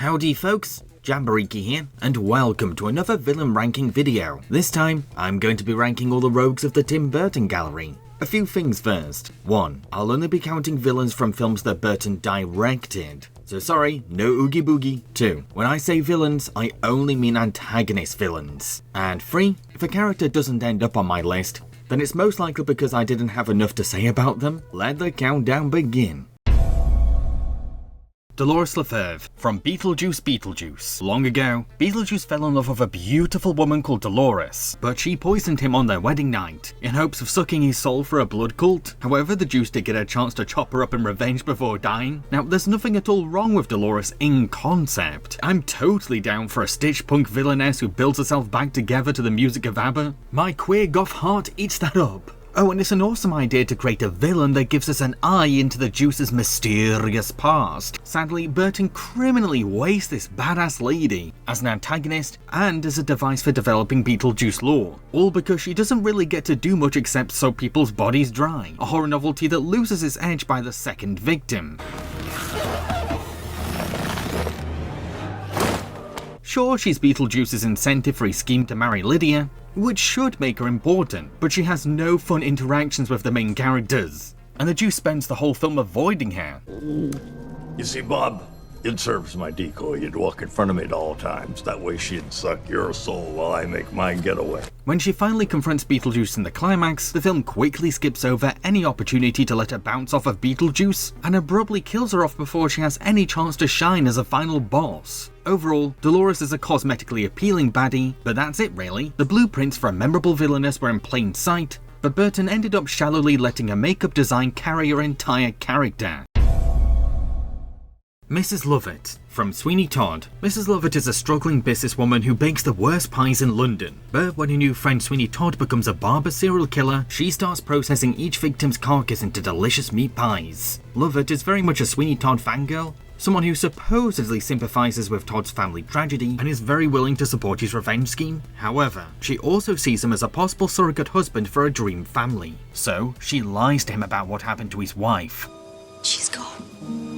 Howdy folks, Jambareeqi here, and welcome to another villain ranking video. This time, I'm going to be ranking all the rogues of the Tim Burton gallery. A few things first. 1. I'll only be counting villains from films that Burton directed. So sorry, no oogie boogie. 2. When I say villains, I only mean antagonist villains. And 3. If a character doesn't end up on my list, then it's most likely because I didn't have enough to say about them. Let the countdown begin. Dolores Leur from Beetle Juice. Long ago, Beetle Juice fell in love with a beautiful woman called Dolores, but she poisoned him on their wedding night, in hopes of sucking his soul for a blood cult. However, the Juice did get a chance to chop her up in revenge before dying. Now, there's nothing at all wrong with Dolores in concept. I'm totally down for a stitch punk villainess who builds herself back together to the music of ABBA. My queer goth heart eats that up. Oh, and it's an awesome idea to create a villain that gives us an eye into the Juice's mysterious past. Sadly, Burton criminally wastes this badass lady as an antagonist and as a device for developing Beetle Juice lore, all because she doesn't really get to do much except sew people's bodies dry, a horror novelty that loses its edge by the second victim. Sure, she's Beetle Juice's incentive for his scheme to marry Lydia, which should make her important, but she has no fun interactions with the main characters, and the Juice spends the whole film avoiding her. You see, Bob, it serves my decoy. You'd walk in front of me at all times. That way she'd suck your soul while I make mine get away. When she finally confronts Beetlejuice in the climax, the film quickly skips over any opportunity to let her bounce off of Beetlejuice, and abruptly kills her off before she has any chance to shine as a final boss. Overall, Dolores is a cosmetically appealing baddie, but that's it really. The blueprints for a memorable villainess were in plain sight, but Burton ended up shallowly letting her makeup design carry her entire character. Mrs. Lovett from Sweeney Todd. Mrs. Lovett is a struggling businesswoman who bakes the worst pies in London, but when her new friend Sweeney Todd becomes a barber serial killer, she starts processing each victim's carcass into delicious meat pies. Lovett is very much a Sweeney Todd fangirl, someone who supposedly sympathizes with Todd's family tragedy and is very willing to support his revenge scheme. However, she also sees him as a possible surrogate husband for a dream family, so she lies to him about what happened to his wife. She's gone.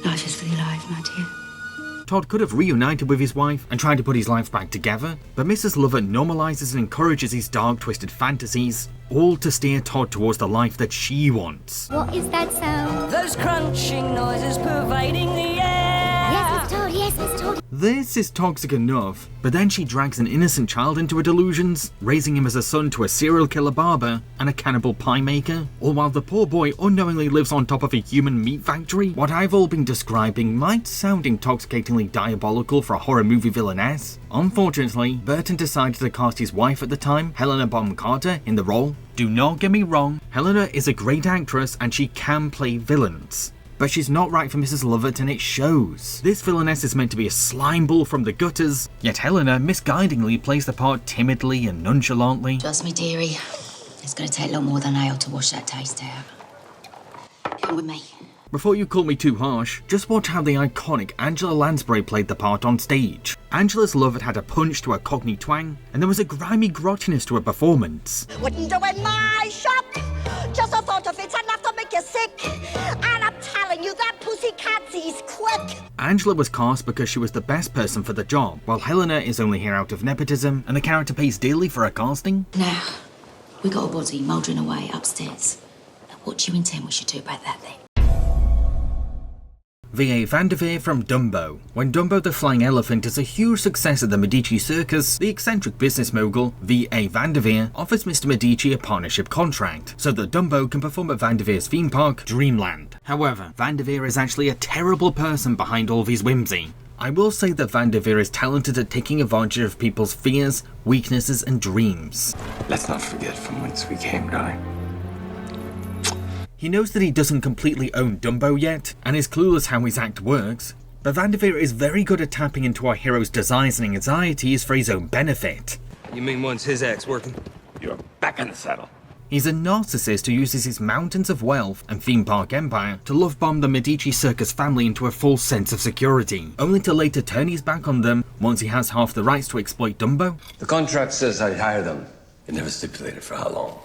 Life is very life, my dear. Todd could have reunited with his wife and tried to put his life back together, but Mrs. Lovett normalizes and encourages his dark, twisted fantasies, all to steer Todd towards the life that she wants. What is that sound? Those crunching noises pervading the air. Yes, it's Todd, yes, it's Todd. This is toxic enough, but then she drags an innocent child into her delusions, raising him as a son to a serial killer barber and a cannibal pie maker, all while the poor boy unknowingly lives on top of a human meat factory. What I've all been describing might sound intoxicatingly diabolical for a horror movie villainess. Unfortunately, Burton decided to cast his wife at the time, Helena Bonham Carter, in the role. Do not get me wrong, Helena is a great actress and she can play villains, but she's not right for Mrs. Lovett and it shows. This villainess is meant to be a slime ball from the gutters, yet Helena misguidingly plays the part timidly and nonchalantly. Trust me, dearie. It's going to take a lot more than ale to wash that taste out. Come with me. Before you call me too harsh, just watch how the iconic Angela Lansbury played the part on stage. Angela's Lovett had a punch to her Cockney twang, and there was a grimy grottiness to her performance. Wouldn't do in my shop. Just a thought of it's enough to make you sick. And I'm telling you, that pussycat sees quick. Angela was cast because she was the best person for the job, while Helena is only here out of nepotism, and the character pays dearly for her casting. Now, we got a body mouldering away upstairs. Now, what do you intend we should do about that then? V.A. Vanderveer from Dumbo. When Dumbo the Flying Elephant is a huge success at the Medici Circus, the eccentric business mogul, V.A. Vanderveer, offers Mr. Medici a partnership contract, so that Dumbo can perform at Vanderveer's theme park, Dreamland. However, Vanderveer is actually a terrible person behind all of his whimsy. I will say that Vanderveer is talented at taking advantage of people's fears, weaknesses, and dreams. Let's not forget from whence we came, darling. He knows that he doesn't completely own Dumbo yet, and is clueless how his act works, but Vanderveer is very good at tapping into our hero's desires and anxieties for his own benefit. You mean once his act's working? You're back in the saddle. He's a narcissist who uses his mountains of wealth and theme park empire to love bomb the Medici Circus family into a false sense of security, only to later turn his back on them once he has half the rights to exploit Dumbo. The contract says I'd hire them. It never stipulated for how long.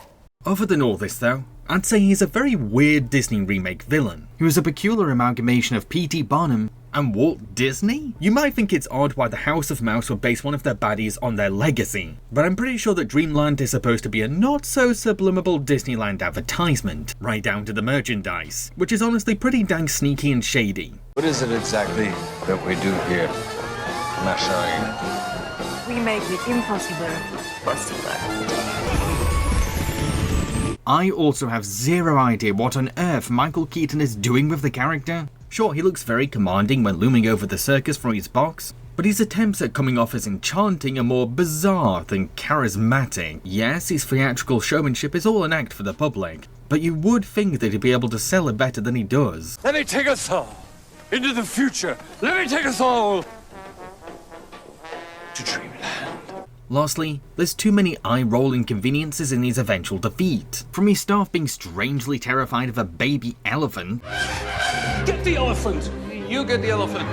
Other than all this though, I'd say he's a very weird Disney remake villain, who is a peculiar amalgamation of P.T. Barnum and Walt Disney? You might think it's odd why the House of Mouse would base one of their baddies on their legacy, but I'm pretty sure that Dreamland is supposed to be a not so sublimable Disneyland advertisement, right down to the merchandise, which is honestly pretty dang sneaky and shady. What is it exactly that we do here? Machin. We make the impossible possible. I also have zero idea what on earth Michael Keaton is doing with the character. Sure, he looks very commanding when looming over the circus from his box, but his attempts at coming off as enchanting are more bizarre than charismatic. Yes, his theatrical showmanship is all an act for the public, but you would think that he'd be able to sell it better than he does. Let me take us all into the future. Let me take us all to Dreamland. Lastly, there's too many eye-roll inconveniences in his eventual defeat. From his staff being strangely terrified of a baby elephant. Get the elephant! You get the elephant.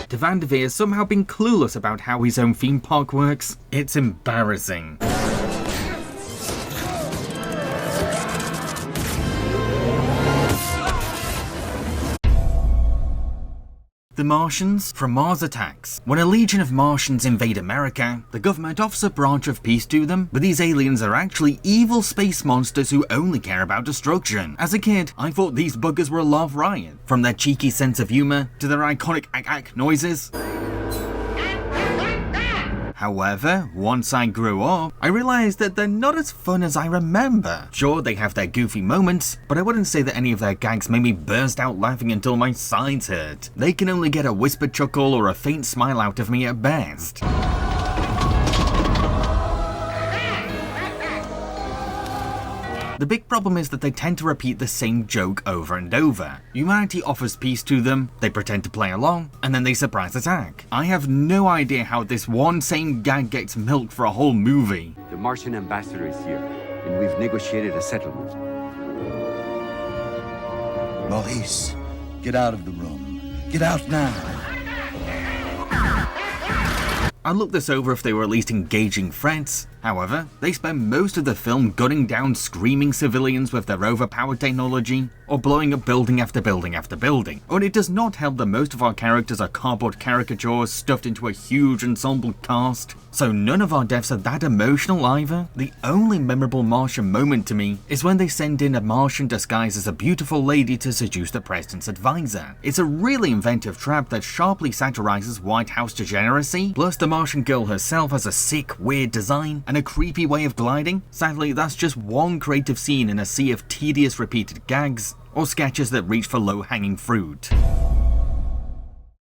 To Van der Veer somehow being clueless about how his own theme park works. It's embarrassing. The Martians from Mars Attacks. When a legion of Martians invade America, the government offers a branch of peace to them, but these aliens are actually evil space monsters who only care about destruction. As a kid, I thought these buggers were a laugh riot, from their cheeky sense of humour to their iconic ack-ack noises. However, once I grew up, I realised that they're not as fun as I remember. Sure, they have their goofy moments, but I wouldn't say that any of their gags made me burst out laughing until my sides hurt. They can only get a whispered chuckle or a faint smile out of me at best. The big problem is that they tend to repeat the same joke over and over. Humanity offers peace to them, they pretend to play along, and then they surprise attack. I have no idea how this one same gag gets milked for a whole movie. The Martian ambassador is here, and we've negotiated a settlement. Maurice, get out of the room. Get out now. I'd look this over if they were at least engaging threats. However, they spend most of the film gunning down screaming civilians with their overpowered technology, or blowing up building after building after building. And it does not help that most of our characters are cardboard caricatures stuffed into a huge ensemble cast, so none of our deaths are that emotional either. The only memorable Martian moment to me is when they send in a Martian disguised as a beautiful lady to seduce the president's advisor. It's a really inventive trap that sharply satirizes White House degeneracy, plus the Martian girl herself has a sick, weird design and a creepy way of gliding. Sadly, that's just one creative scene in a sea of tedious repeated gags, or sketches that reach for low-hanging fruit.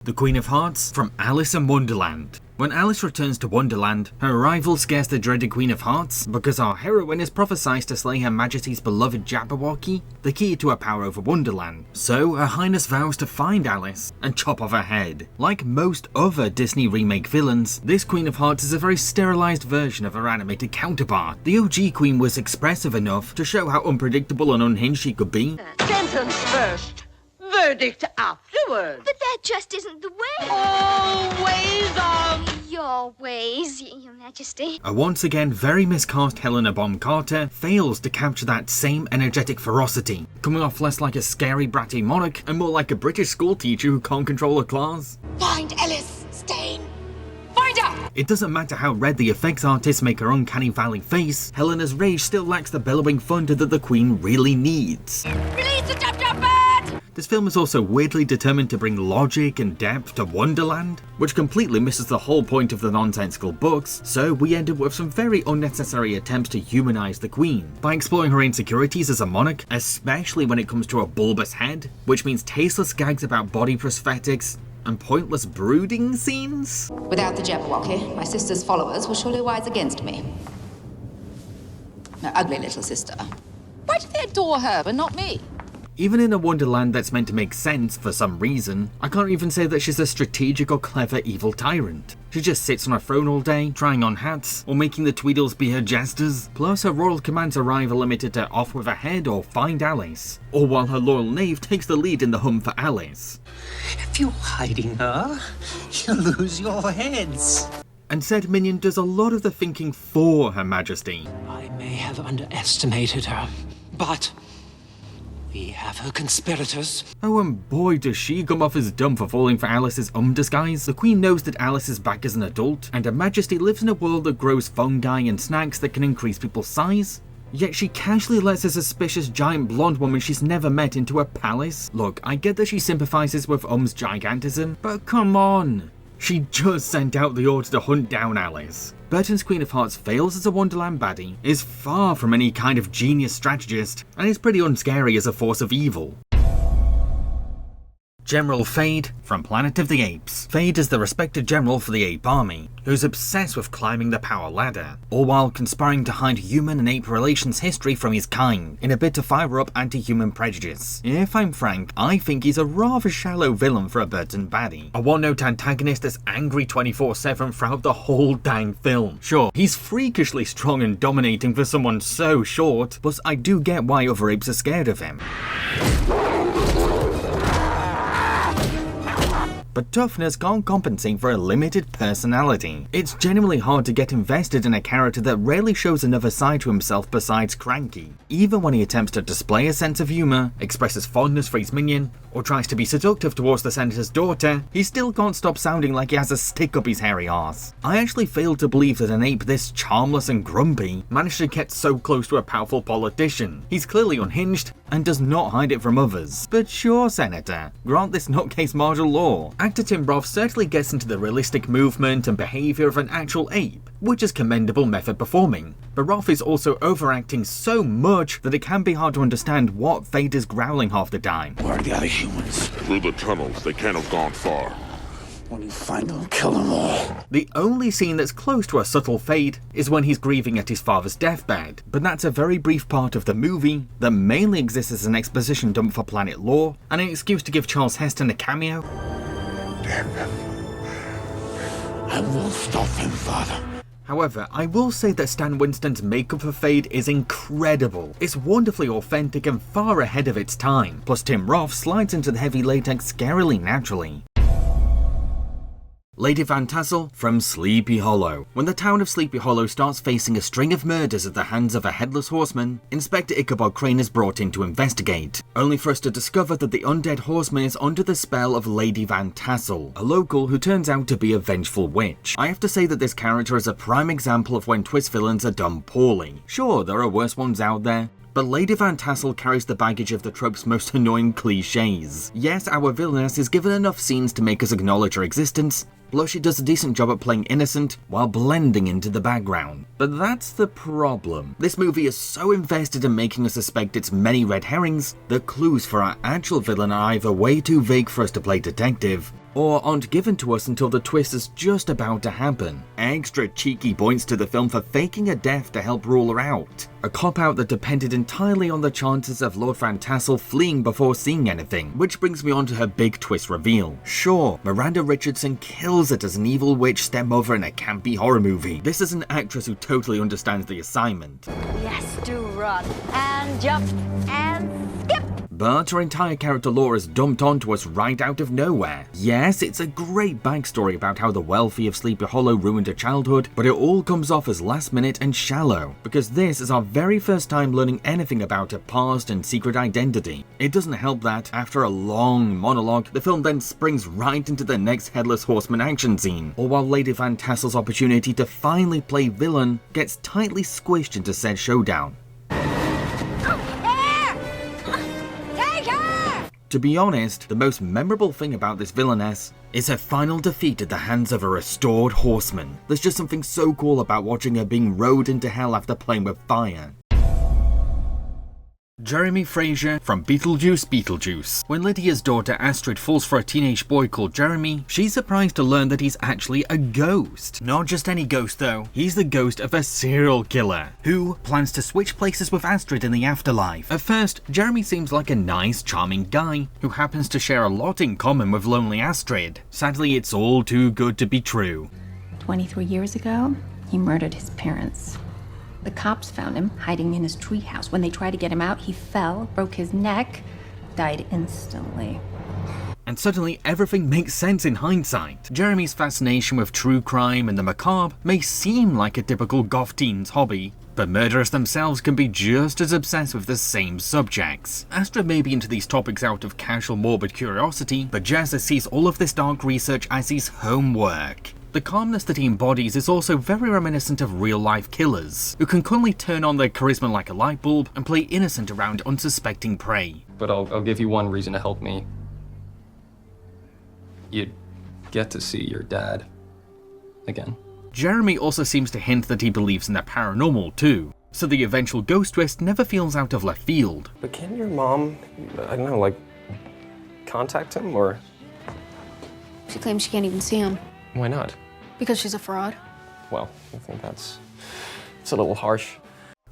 The Queen of Hearts from Alice in Wonderland. When Alice returns to Wonderland, her arrival scares the dreaded Queen of Hearts because our heroine is prophesied to slay Her Majesty's beloved Jambareeqi, the key to her power over Wonderland. So Her Highness vows to find Alice and chop off her head. Like most other Disney remake villains, this Queen of Hearts is a very sterilized version of her animated counterpart. The OG Queen was expressive enough to show how unpredictable and unhinged she could be. Sentence first, verdict afterwards. But that just isn't the way. Always on. Your ways, Your Majesty. A once again very miscast Helena Bonham Carter fails to capture that same energetic ferocity, coming off less like a scary bratty monarch and more like a British schoolteacher who can't control her claws. Find Alice Stain. Find her. It doesn't matter how red the effects artists make her uncanny valley face, Helena's rage still lacks the bellowing thunder that the Queen really needs. Release the jump bird. This film is also weirdly determined to bring logic and depth to Wonderland, which completely misses the whole point of the nonsensical books, so we end up with some very unnecessary attempts to humanize the Queen, by exploring her insecurities as a monarch, especially when it comes to a bulbous head, which means tasteless gags about body prosthetics, and pointless brooding scenes. Without the Jabberwocky, my sister's followers will surely rise against me. My ugly little sister. Why do they adore her but not me? Even in a Wonderland that's meant to make sense for some reason, I can't even say that she's a strategic or clever evil tyrant. She just sits on her throne all day, trying on hats, or making the Tweedles be her jesters. Plus her royal commands are either limited to off with her head or find Alice. Or while her loyal knave takes the lead in the hunt for Alice. If you're hiding her, you'll lose your heads. And said minion does a lot of the thinking for Her Majesty. I may have underestimated her, but We have her conspirators. Oh, and boy does she come off as dumb for falling for Alice's disguise. The Queen knows that Alice is back as an adult, and Her Majesty lives in a world that grows fungi and snacks that can increase people's size. Yet she casually lets a suspicious giant blonde woman she's never met into her palace. Look, I get that she sympathises with gigantism, but come on. She just sent out the order to hunt down Alice. Burton's Queen of Hearts fails as a Wonderland baddie, is far from any kind of genius strategist, and is pretty unscary as a force of evil. General Fade from Planet of the Apes. Fade is the respected general for the ape army, who's obsessed with climbing the power ladder, all while conspiring to hide human and ape relations history from his kind, in a bid to fire up anti-human prejudice. If I'm frank, I think he's a rather shallow villain for a Burton baddie. A one-note antagonist that's angry 24/7 throughout the whole dang film. Sure, he's freakishly strong and dominating for someone so short, but I do get why other apes are scared of him. But toughness can't compensate for a limited personality. It's genuinely hard to get invested in a character that rarely shows another side to himself besides cranky. Even when he attempts to display a sense of humour, expresses fondness for his minion, or tries to be seductive towards the senator's daughter, he still can't stop sounding like he has a stick up his hairy arse. I actually fail to believe that an ape this charmless and grumpy managed to get so close to a powerful politician. He's clearly unhinged, and does not hide it from others. But sure, Senator, grant this nutcase martial law. Actor Tim Burton certainly gets into the realistic movement and behaviour of an actual ape, which is commendable method performing. But Rolf is also overacting so much that it can be hard to understand what Fade is growling half the time. Where are the other humans? Through the tunnels, they can't have gone far. When you find them, kill them all. The only scene that's close to a subtle Fade is when he's grieving at his father's deathbed, but that's a very brief part of the movie that mainly exists as an exposition dump for planet lore, and an excuse to give Charles Heston a cameo. Damn him. I will stop him, Father. However, I will say that Stan Winston's makeup for Fade is incredible. It's wonderfully authentic and far ahead of its time, plus Tim Roth slides into the heavy latex scarily naturally. Lady Van Tassel from Sleepy Hollow. When the town of Sleepy Hollow starts facing a string of murders at the hands of a headless horseman, Inspector Ichabod Crane is brought in to investigate, only for us to discover that the undead horseman is under the spell of Lady Van Tassel, a local who turns out to be a vengeful witch. I have to say that this character is a prime example of when twist villains are done poorly. Sure, there are worse ones out there, but Lady Van Tassel carries the baggage of the trope's most annoying cliches. Yes, our villainess is given enough scenes to make us acknowledge her existence, plus she does a decent job at playing innocent while blending into the background. But that's the problem. This movie is so invested in making us suspect its many red herrings that clues for our actual villain are either way too vague for us to play detective, or aren't given to us until the twist is just about to happen. Extra cheeky points to the film for faking a death to help rule her out. A cop-out that depended entirely on the chances of Lord Van Tassel fleeing before seeing anything, which brings me on to her big twist reveal. Sure, Miranda Richardson kills it as an evil witch stepmother in a campy horror movie. This is an actress who totally understands the assignment. Yes, do run, and jump, and skip! But her entire character lore is dumped onto us right out of nowhere. Yes, it's a great backstory about how the wealthy of Sleepy Hollow ruined her childhood, but it all comes off as last minute and shallow, because this is our very first time learning anything about her past and secret identity. It doesn't help that, after a long monologue, the film then springs right into the next Headless Horseman action scene, all while Lady Van Tassel's opportunity to finally play villain gets tightly squished into said showdown. To be honest, the most memorable thing about this villainess is her final defeat at the hands of a restored horseman. There's just something so cool about watching her being rode into hell after playing with fire. Jeremy Frasier from Beetle Juice. When Lydia's daughter Astrid falls for a teenage boy called Jeremy, she's surprised to learn that he's actually a ghost. Not just any ghost though, he's the ghost of a serial killer, who plans to switch places with Astrid in the afterlife. At first, Jeremy seems like a nice, charming guy, who happens to share a lot in common with lonely Astrid. Sadly, it's all too good to be true. 23 years ago, he murdered his parents. The cops found him hiding in his treehouse. When they tried to get him out, he fell, broke his neck, died instantly. And suddenly everything makes sense in hindsight. Jeremy's fascination with true crime and the macabre may seem like a typical goth teen's hobby, but murderers themselves can be just as obsessed with the same subjects. Astra may be into these topics out of casual morbid curiosity, but Jezza sees all of this dark research as his homework. The calmness that he embodies is also very reminiscent of real-life killers, who can calmly turn on their charisma like a light bulb and play innocent around unsuspecting prey. But I'll give you one reason to help me. You'd get to see your dad again. Jeremy also seems to hint that he believes in the paranormal too, so the eventual ghost twist never feels out of left field. But can your mom, I don't know, like, contact him, or? She claims she can't even see him. Why not? Because she's a fraud. Well, I think it's a little harsh.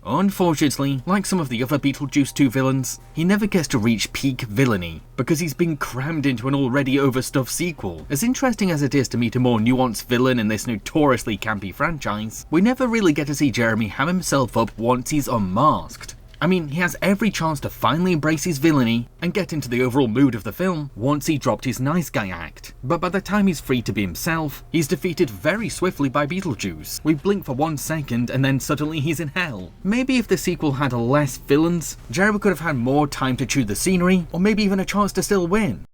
Unfortunately, like some of the other Beetle Juice 2 villains, he never gets to reach peak villainy, because he's been crammed into an already overstuffed sequel. As interesting as it is to meet a more nuanced villain in this notoriously campy franchise, we never really get to see Jeremy ham himself up once he's unmasked. I mean, he has every chance to finally embrace his villainy and get into the overall mood of the film once he dropped his nice guy act. But by the time he's free to be himself, he's defeated very swiftly by Beetlejuice. We blink for 1 second and then suddenly he's in hell. Maybe if the sequel had less villains, Jeremy could have had more time to chew the scenery, or maybe even a chance to still win.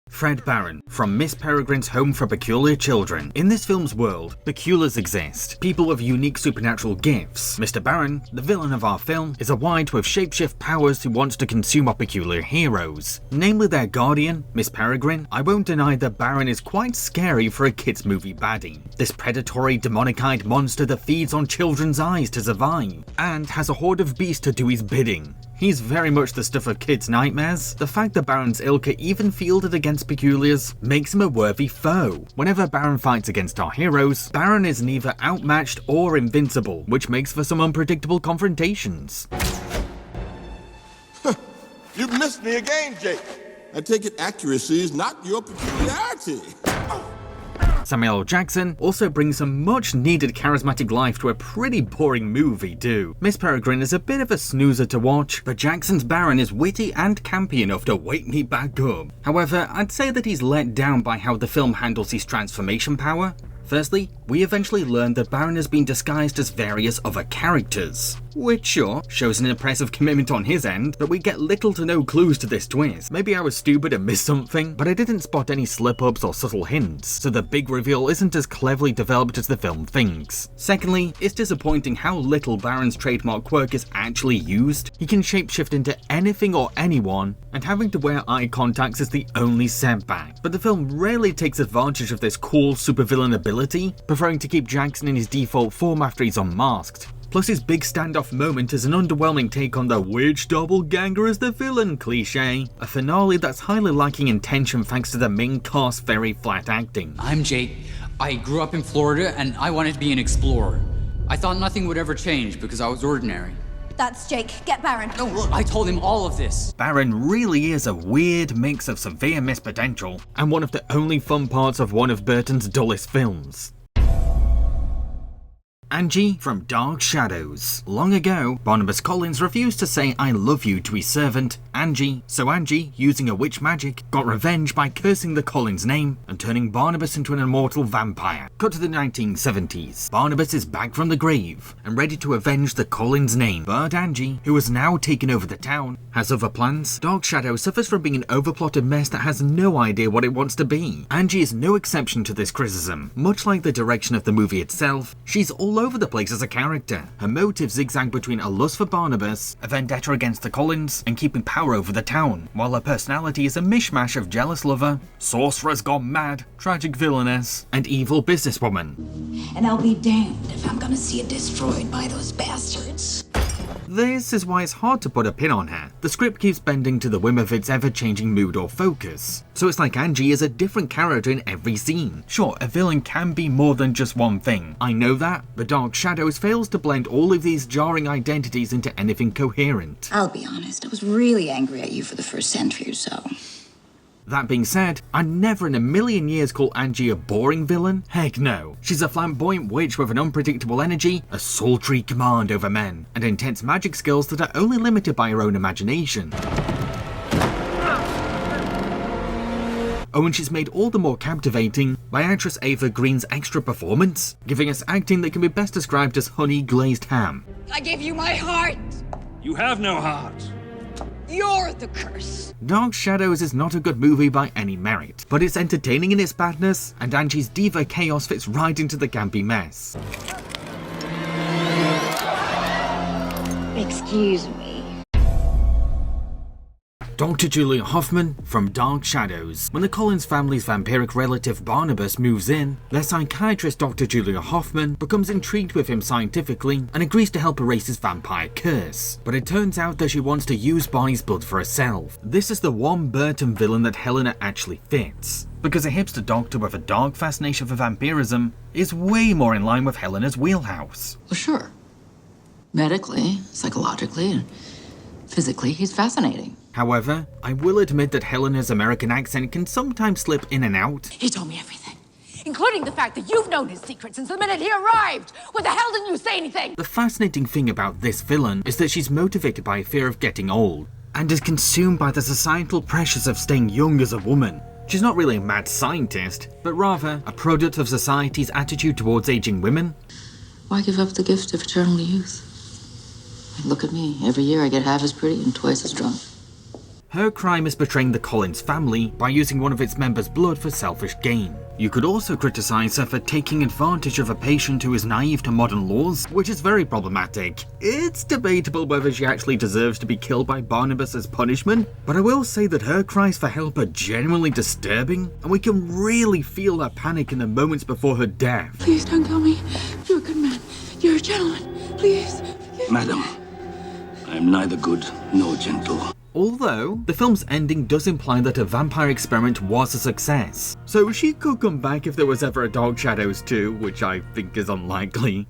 Fred Barron, from Miss Peregrine's Home for Peculiar Children. In this film's world, peculiars exist, people with unique supernatural gifts. Mr. Barron, the villain of our film, is a wight with shapeshift powers who wants to consume our peculiar heroes, namely their guardian, Miss Peregrine. I won't deny that Barron is quite scary for a kids movie baddie. This predatory, demonic-eyed monster that feeds on children's eyes to survive, and has a horde of beasts to do his bidding. He's very much the stuff of kids' nightmares. The fact that Barron's ilk are even fielded against peculiars makes him a worthy foe. Whenever Barron fights against our heroes, Barron is neither outmatched or invincible, which makes for some unpredictable confrontations. You missed me again, Jake. I take it accuracy is not your peculiarity. Samuel L. Jackson also brings some much needed charismatic life to a pretty boring movie too. Miss Peregrine is a bit of a snoozer to watch, but Jackson's Baron is witty and campy enough to wake me back up. However, I'd say that he's let down by how the film handles his transformation power. Firstly, we eventually learn that Baron has been disguised as various other characters, which sure, shows an impressive commitment on his end, but we get little to no clues to this twist. Maybe I was stupid and missed something, but I didn't spot any slip-ups or subtle hints, so the big reveal isn't as cleverly developed as the film thinks. Secondly, it's disappointing how little Baron's trademark quirk is actually used. He can shapeshift into anything or anyone, and having to wear eye contacts is the only setback. But the film rarely takes advantage of this cool supervillain ability, preferring to keep Jackson in his default form after he's unmasked. Plus his big standoff moment is an underwhelming take on the "which doppelganger is the villain" cliche, a finale that's highly lacking in tension thanks to the main cast's very flat acting. I'm Jake. I grew up in Florida and I wanted to be an explorer. I thought nothing would ever change because I was ordinary. That's Jake. Get Baron. No, look, I told him all of this. Baron really is a weird mix of severe missed potential and one of the only fun parts of one of Burton's dullest films. Angie from Dark Shadows. Long ago, Barnabas Collins refused to say "I love you" to his servant, Angie, so Angie, using a witch magic, got revenge by cursing the Collins name and turning Barnabas into an immortal vampire. Cut to the 1970s. Barnabas is back from the grave and ready to avenge the Collins name, but Angie, who has now taken over the town, has other plans. Dark Shadows suffers from being an overplotted mess that has no idea what it wants to be. Angie is no exception to this criticism. Much like the direction of the movie itself, she's all over the place as a character. Her motives zigzag between a lust for Barnabas, a vendetta against the Collins, and keeping power over the town, while her personality is a mishmash of jealous lover, sorceress gone mad, tragic villainess, and evil businesswoman. And I'll be damned if I'm gonna see it destroyed by those bastards. This is why it's hard to put a pin on her. The script keeps bending to the whim of its ever-changing mood or focus, so it's like Angie is a different character in every scene. Sure, a villain can be more than just one thing, I know that, but Dark Shadows fails to blend all of these jarring identities into anything coherent. I'll be honest, I was really angry at you for the first century or so. That being said, I'd never in a million years call Angie a boring villain. Heck no. She's a flamboyant witch with an unpredictable energy, a sultry command over men, and intense magic skills that are only limited by her own imagination. Oh, and she's made all the more captivating by actress Ava Green's extra performance, giving us acting that can be best described as honey glazed ham. I gave you my heart. You have no heart. You're the curse. Dark Shadows is not a good movie by any merit, but it's entertaining in its badness, and Angie's diva chaos fits right into the campy mess. Excuse me. Dr. Julia Hoffman from Dark Shadows. When the Collins family's vampiric relative Barnabas moves in, their psychiatrist Dr. Julia Hoffman becomes intrigued with him scientifically and agrees to help erase his vampire curse. But it turns out that she wants to use Barney's blood for herself. This is the one Burton villain that Helena actually fits, because a hipster doctor with a dark fascination for vampirism is way more in line with Helena's wheelhouse. Well, sure. Medically, psychologically, and physically, he's fascinating. However, I will admit that Helena's American accent can sometimes slip in and out. He told me everything, including the fact that you've known his secrets since the minute he arrived. What the hell didn't you say anything? The fascinating thing about this villain is that she's motivated by a fear of getting old, and is consumed by the societal pressures of staying young as a woman. She's not really a mad scientist, but rather a product of society's attitude towards aging women. Why give up the gift of eternal youth? Look at me. Every year I get half as pretty and twice as drunk. Her crime is betraying the Collins family by using one of its members' blood for selfish gain. You could also criticize her for taking advantage of a patient who is naive to modern laws, which is very problematic. It's debatable whether she actually deserves to be killed by Barnabas as punishment, but I will say that her cries for help are genuinely disturbing, and we can really feel her panic in the moments before her death. Please don't kill me. You're a good man. You're a gentleman. Please. Madam, I am neither good nor gentle. Although, the film's ending does imply that her vampire experiment was a success, so she could come back if there was ever a Dark Shadows 2, which I think is unlikely.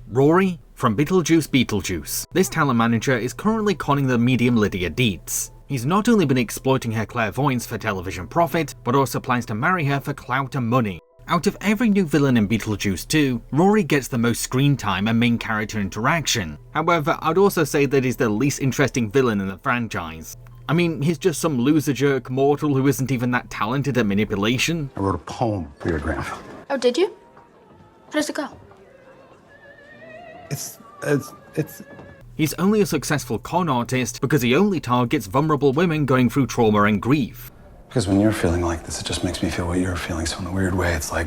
Rory from Beetle Juice. This talent manager is currently conning the medium Lydia Dietz. He's not only been exploiting her clairvoyance for television profit, but also plans to marry her for clout and money. Out of every new villain in Beetlejuice 2, Rory gets the most screen time and main character interaction. However, I'd also say that he's the least interesting villain in the franchise. I mean, he's just some loser jerk mortal who isn't even that talented at manipulation. I wrote a poem for your grandpa. Oh, did you? How does it go? It's... He's only a successful con artist because he only targets vulnerable women going through trauma and grief. Because when you're feeling like this, it just makes me feel what you're feeling. So in a weird way, it's like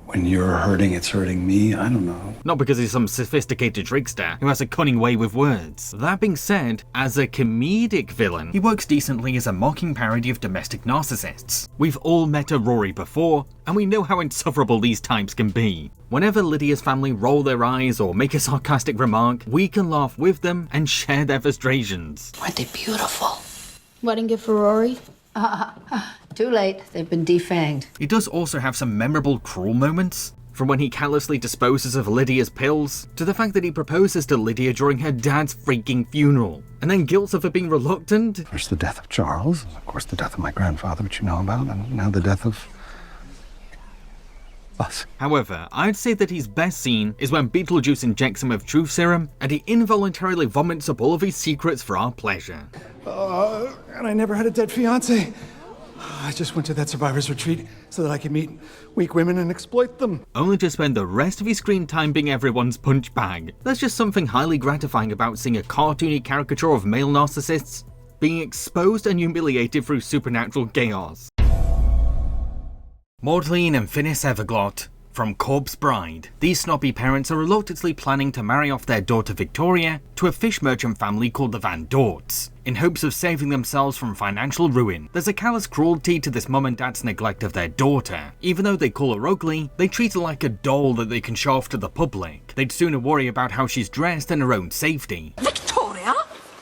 when you're hurting, it's hurting me. I don't know. Not because he's some sophisticated trickster who has a cunning way with words. That being said, as a comedic villain, he works decently as a mocking parody of domestic narcissists. We've all met a Rory before, and we know how insufferable these types can be. Whenever Lydia's family roll their eyes or make a sarcastic remark, we can laugh with them and share their frustrations. Weren't they beautiful? Wedding gift for Rory? Too late. They've been defanged. He does also have some memorable cruel moments, from when he callously disposes of Lydia's pills, to the fact that he proposes to Lydia during her dad's freaking funeral, and then guilts her for being reluctant. There's the death of Charles, of course the death of my grandfather, which you know about, and now the death of us. However, I'd say that he's best seen is when Beetlejuice injects him with truth serum, and he involuntarily vomits up all of his secrets for our pleasure. And I never had a dead fiancé. I just went to that survivor's retreat so that I could meet weak women and exploit them. Only to spend the rest of his screen time being everyone's punch bag. There's just something highly gratifying about seeing a cartoony caricature of male narcissists being exposed and humiliated through supernatural chaos. Maudlin and Phineas Everglot from Corpse Bride. These snobby parents are reluctantly planning to marry off their daughter Victoria to a fish merchant family called the Van Dorts, in hopes of saving themselves from financial ruin. There's a callous cruelty to this mum and dad's neglect of their daughter. Even though they call her ugly, they treat her like a doll that they can show off to the public. They'd sooner worry about how she's dressed than her own safety. Victoria?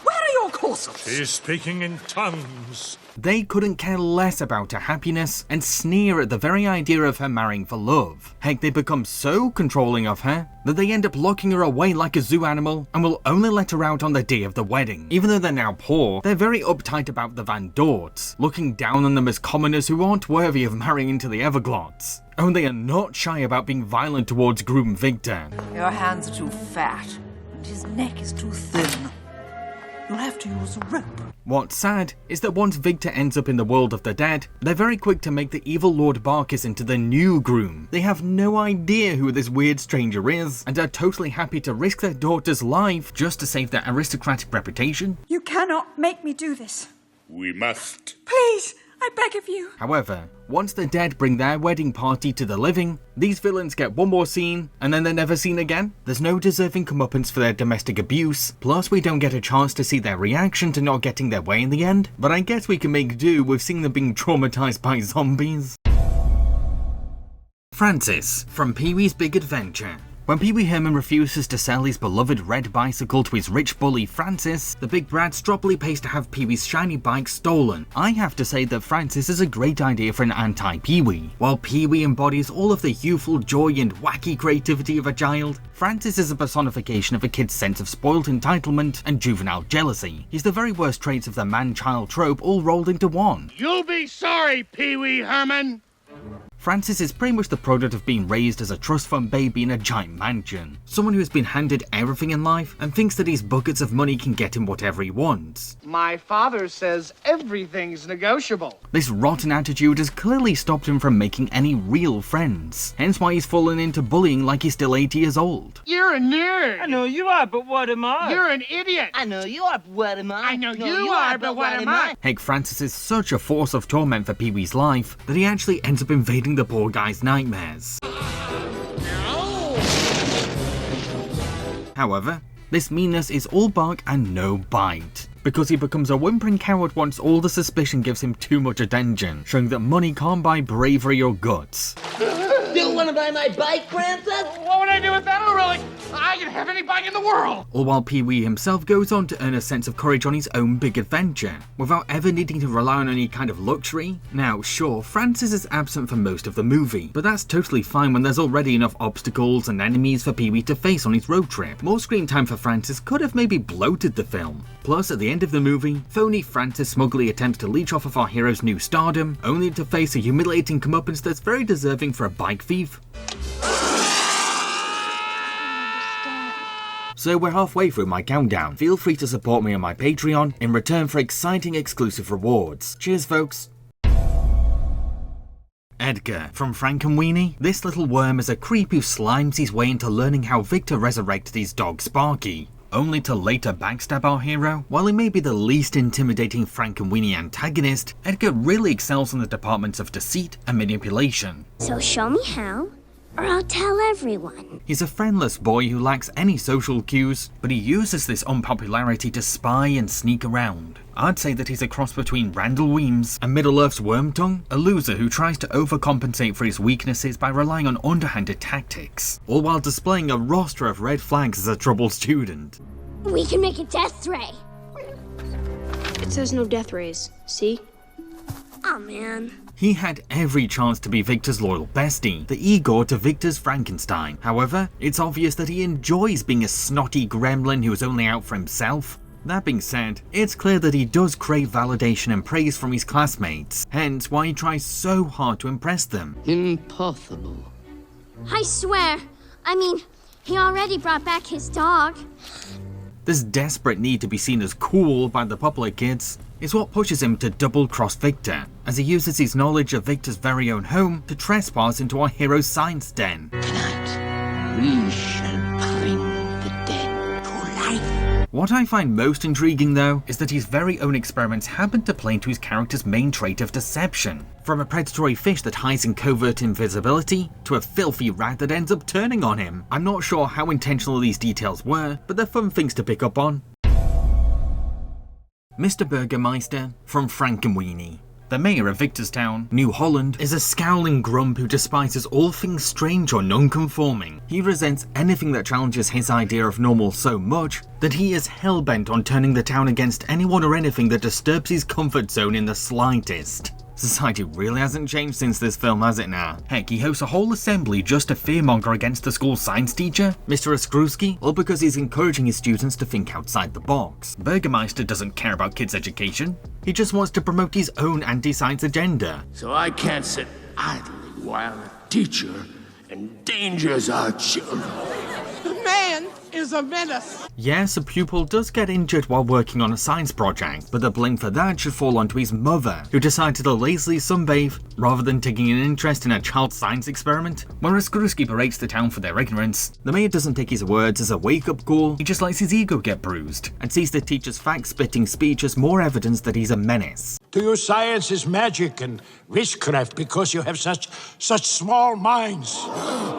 Where are your corsets? She's speaking in tongues. They couldn't care less about her happiness and sneer at the very idea of her marrying for love. Heck, they become so controlling of her that they end up locking her away like a zoo animal and will only let her out on the day of the wedding. Even though they're now poor, they're very uptight about the Van Dorts, looking down on them as commoners who aren't worthy of marrying into the Everglots. Oh, they are not shy about being violent towards groom Victor. Your hands are too fat, and his neck is too thin. You'll have to use a rope. What's sad is that once Victor ends up in the world of the dead, they're very quick to make the evil Lord Barkis into the new groom. They have no idea who this weird stranger is, and are totally happy to risk their daughter's life just to save their aristocratic reputation. You cannot make me do this. We must. Please, I beg of you. However, once the dead bring their wedding party to the living, these villains get one more scene, and then they're never seen again. There's no deserving comeuppance for their domestic abuse, plus we don't get a chance to see their reaction to not getting their way in the end, but I guess we can make do with seeing them being traumatized by zombies. Francis, from Pee-wee's Big Adventure. When Pee-wee Herman refuses to sell his beloved red bicycle to his rich bully Francis, the big brat stroppily pays to have Pee-wee's shiny bike stolen. I have to say that Francis is a great idea for an anti-Pee-wee. While Pee-wee embodies all of the youthful joy and wacky creativity of a child, Francis is a personification of a kid's sense of spoiled entitlement and juvenile jealousy. He's the very worst traits of the man-child trope all rolled into one. You'll be sorry, Pee-wee Herman! Francis is pretty much the product of being raised as a trust fund baby in a giant mansion. Someone who has been handed everything in life and thinks that his buckets of money can get him whatever he wants. My father says everything's negotiable. This rotten attitude has clearly stopped him from making any real friends, hence why he's fallen into bullying like he's still 80 years old. You're a nerd. I know you are, but what am I? You're an idiot. I know you are, but what am I? I know you are, but what am I? Heck, Francis is such a force of torment for Pee-wee's life that he actually ends up invading the poor guy's nightmares. However, this meanness is all bark and no bite, because he becomes a whimpering coward once all the suspicion gives him too much attention, showing that money can't buy bravery or guts. You want to buy my bike, Francis? What would I do with that, relic? I can have any bike in the world! All while Pee-wee himself goes on to earn a sense of courage on his own big adventure, without ever needing to rely on any kind of luxury. Now, sure, Francis is absent for most of the movie, but that's totally fine when there's already enough obstacles and enemies for Pee-wee to face on his road trip. More screen time for Francis could have maybe bloated the film. Plus, at the end of the movie, phony Francis smugly attempts to leech off of our hero's new stardom, only to face a humiliating comeuppance that's very deserving for a bike thief. So we're halfway through my countdown. Feel free to support me on my Patreon in return for exciting exclusive rewards. Cheers, folks. Edgar, from Frankenweenie. This little worm is a creep who slimes his way into learning how Victor resurrected his dog Sparky, only to later backstab our hero. While he may be the least intimidating Frankenweenie antagonist, Edgar really excels in the departments of deceit and manipulation. So show me how, or I'll tell everyone. He's a friendless boy who lacks any social cues, but he uses this unpopularity to spy and sneak around. I'd say that he's a cross between Randall Weems and Middle-earth's Wormtongue, a loser who tries to overcompensate for his weaknesses by relying on underhanded tactics, all while displaying a roster of red flags as a troubled student. We can make a death ray. It says no death rays. See? Oh man. He had every chance to be Victor's loyal bestie, the Igor to Victor's Frankenstein. However, it's obvious that he enjoys being a snotty gremlin who is only out for himself. That being said, it's clear that he does crave validation and praise from his classmates, hence why he tries so hard to impress them. Impossible. I swear. I mean, he already brought back his dog. This desperate need to be seen as cool by the popular kids is what pushes him to double-cross Victor, as he uses his knowledge of Victor's very own home to trespass into our hero's science den. Tonight, we shall bring the dead to life. What I find most intriguing though, is that his very own experiments happen to play into his character's main trait of deception. From a predatory fish that hides in covert invisibility, to a filthy rat that ends up turning on him. I'm not sure how intentional these details were, but they're fun things to pick up on. Mr. Burgermeister, from Frankenweenie. The mayor of Victorstown, New Holland, is a scowling grump who despises all things strange or non-conforming. He resents anything that challenges his idea of normal so much that he is hell-bent on turning the town against anyone or anything that disturbs his comfort zone in the slightest. Society really hasn't changed since this film, has it now? Heck, he hosts a whole assembly just to fearmonger against the school science teacher, Mr. Ostrowski, all because he's encouraging his students to think outside the box. Burgermeister doesn't care about kids' education. He just wants to promote his own anti-science agenda. So I can't sit idly while a teacher endangers our children. Man, is a menace. Yes, a pupil does get injured while working on a science project, but the blame for that should fall onto his mother, who decided to lazily sunbathe rather than taking an interest in a child's science experiment. When Raskuruski berates the town for their ignorance, the mayor doesn't take his words as a wake-up call, he just lets his ego get bruised, and sees the teacher's fact-spitting speech as more evidence that he's a menace. To you, science is magic and witchcraft because you have such small minds.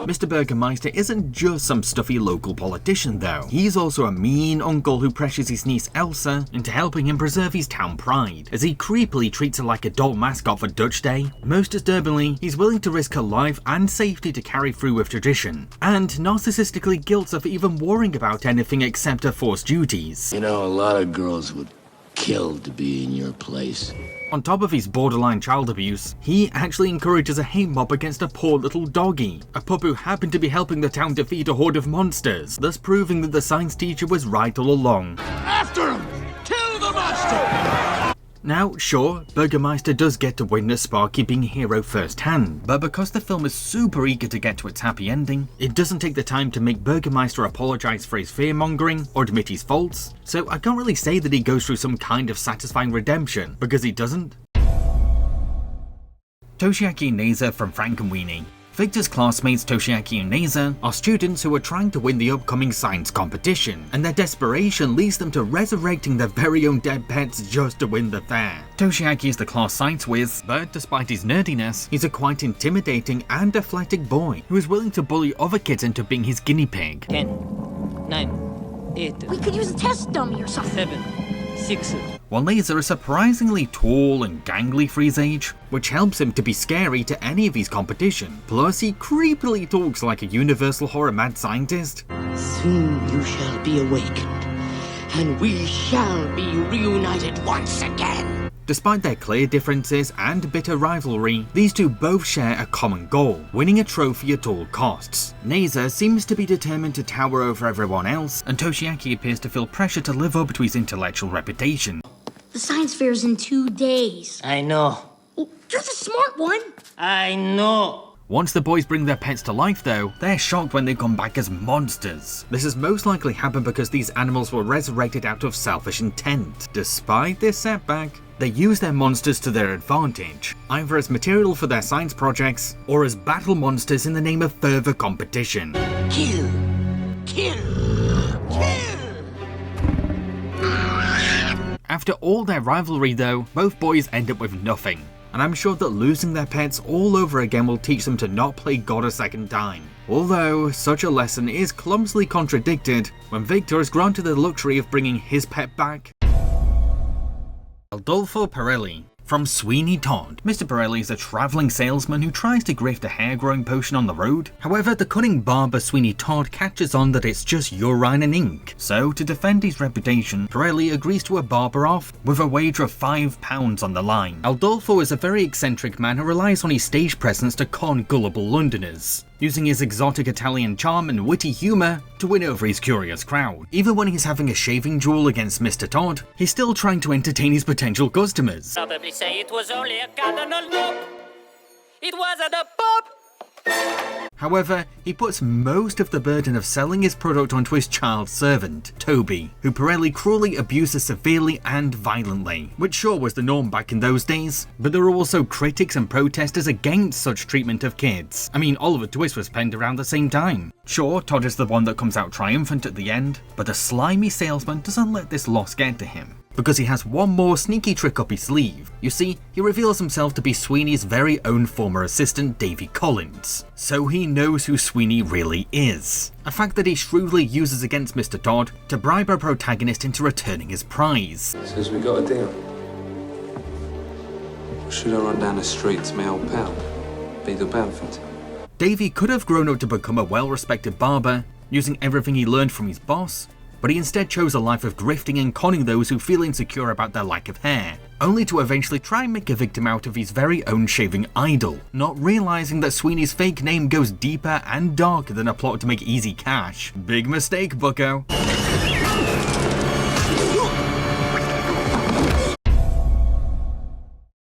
Mr. Burgermeister isn't just some stuffy local politician though. He's also a mean uncle who pressures his niece Elsa into helping him preserve his town pride, as he creepily treats her like a doll mascot for Dutch Day. Most disturbingly, he's willing to risk her life and safety to carry through with tradition, and narcissistically guilts her for even worrying about anything except her forced duties. You know, a lot of girls would kill to be in your place. On top of his borderline child abuse, he actually encourages a hate mob against a poor little doggy, a pup who happened to be helping the town defeat a horde of monsters, thus proving that the science teacher was right all along. After him! Kill the monster! Now, sure, Burgermeister does get to witness Sparky being a hero firsthand, but because the film is super eager to get to its happy ending, it doesn't take the time to make Burgermeister apologise for his fear-mongering or admit his faults, so I can't really say that he goes through some kind of satisfying redemption, because he doesn't. Toshiaki and Neza from Frankenweenie. Victor's classmates Toshiaki and Neza are students who are trying to win the upcoming science competition, and their desperation leads them to resurrecting their very own dead pets just to win the fair. Toshiaki is the class science whiz, but despite his nerdiness, he's a quite intimidating and athletic boy who is willing to bully other kids into being his guinea pig. 10, 9, 8. We could use a test dummy or something. 7, 6. While Neza is surprisingly tall and gangly for his age, which helps him to be scary to any of his competition. Plus, he creepily talks like a universal horror mad scientist. Soon you shall be awakened, and we shall be reunited once again. Despite their clear differences and bitter rivalry, these two both share a common goal, winning a trophy at all costs. Neza seems to be determined to tower over everyone else, and Toshiaki appears to feel pressure to live up to his intellectual reputation. The science fair's in 2 days. I know. Well, you're the smart one. I know. Once the boys bring their pets to life though, they're shocked when they come back as monsters. This has most likely happened because these animals were resurrected out of selfish intent. Despite this setback, they use their monsters to their advantage, either as material for their science projects, or as battle monsters in the name of further competition. Kill. Kill. Kill. After all their rivalry though, both boys end up with nothing, and I'm sure that losing their pets all over again will teach them to not play God a second time. Although, such a lesson is clumsily contradicted when Victor is granted the luxury of bringing his pet back. Alula Perelli. From Sweeney Todd. Mr. Perelli is a travelling salesman who tries to grift a hair-growing potion on the road. However, the cunning barber Sweeney Todd catches on that it's just urine and ink. So, to defend his reputation, Perelli agrees to a barber off with a wager of £5 on the line. Aldolfo is a very eccentric man who relies on his stage presence to con gullible Londoners, using his exotic Italian charm and witty humour to win over his curious crowd. Even when he's having a shaving duel against Mr. Todd, he's still trying to entertain his potential customers. Probably say it was only a cardinal loop. It wasn't a pop. However, he puts most of the burden of selling his product onto his child servant, Toby, who Perelli cruelly abuses severely and violently, which sure was the norm back in those days, but there are also critics and protesters against such treatment of kids. I mean, Oliver Twist was penned around the same time. Sure, Todd is the one that comes out triumphant at the end, but the slimy salesman doesn't let this loss get to him, because he has one more sneaky trick up his sleeve. You see, he reveals himself to be Sweeney's very own former assistant, Davy Collins, so he knows who Sweeney really is. A fact that he shrewdly uses against Mr. Todd to bribe our protagonist into returning his prize. Says we got a deal. Should I run down the street to my old pal, Beetle Bamford? Davy could have grown up to become a well-respected barber, using everything he learned from his boss, but he instead chose a life of grifting and conning those who feel insecure about their lack of hair, only to eventually try and make a victim out of his very own shaving idol, not realizing that Sweeney's fake name goes deeper and darker than a plot to make easy cash. Big mistake, Bucko.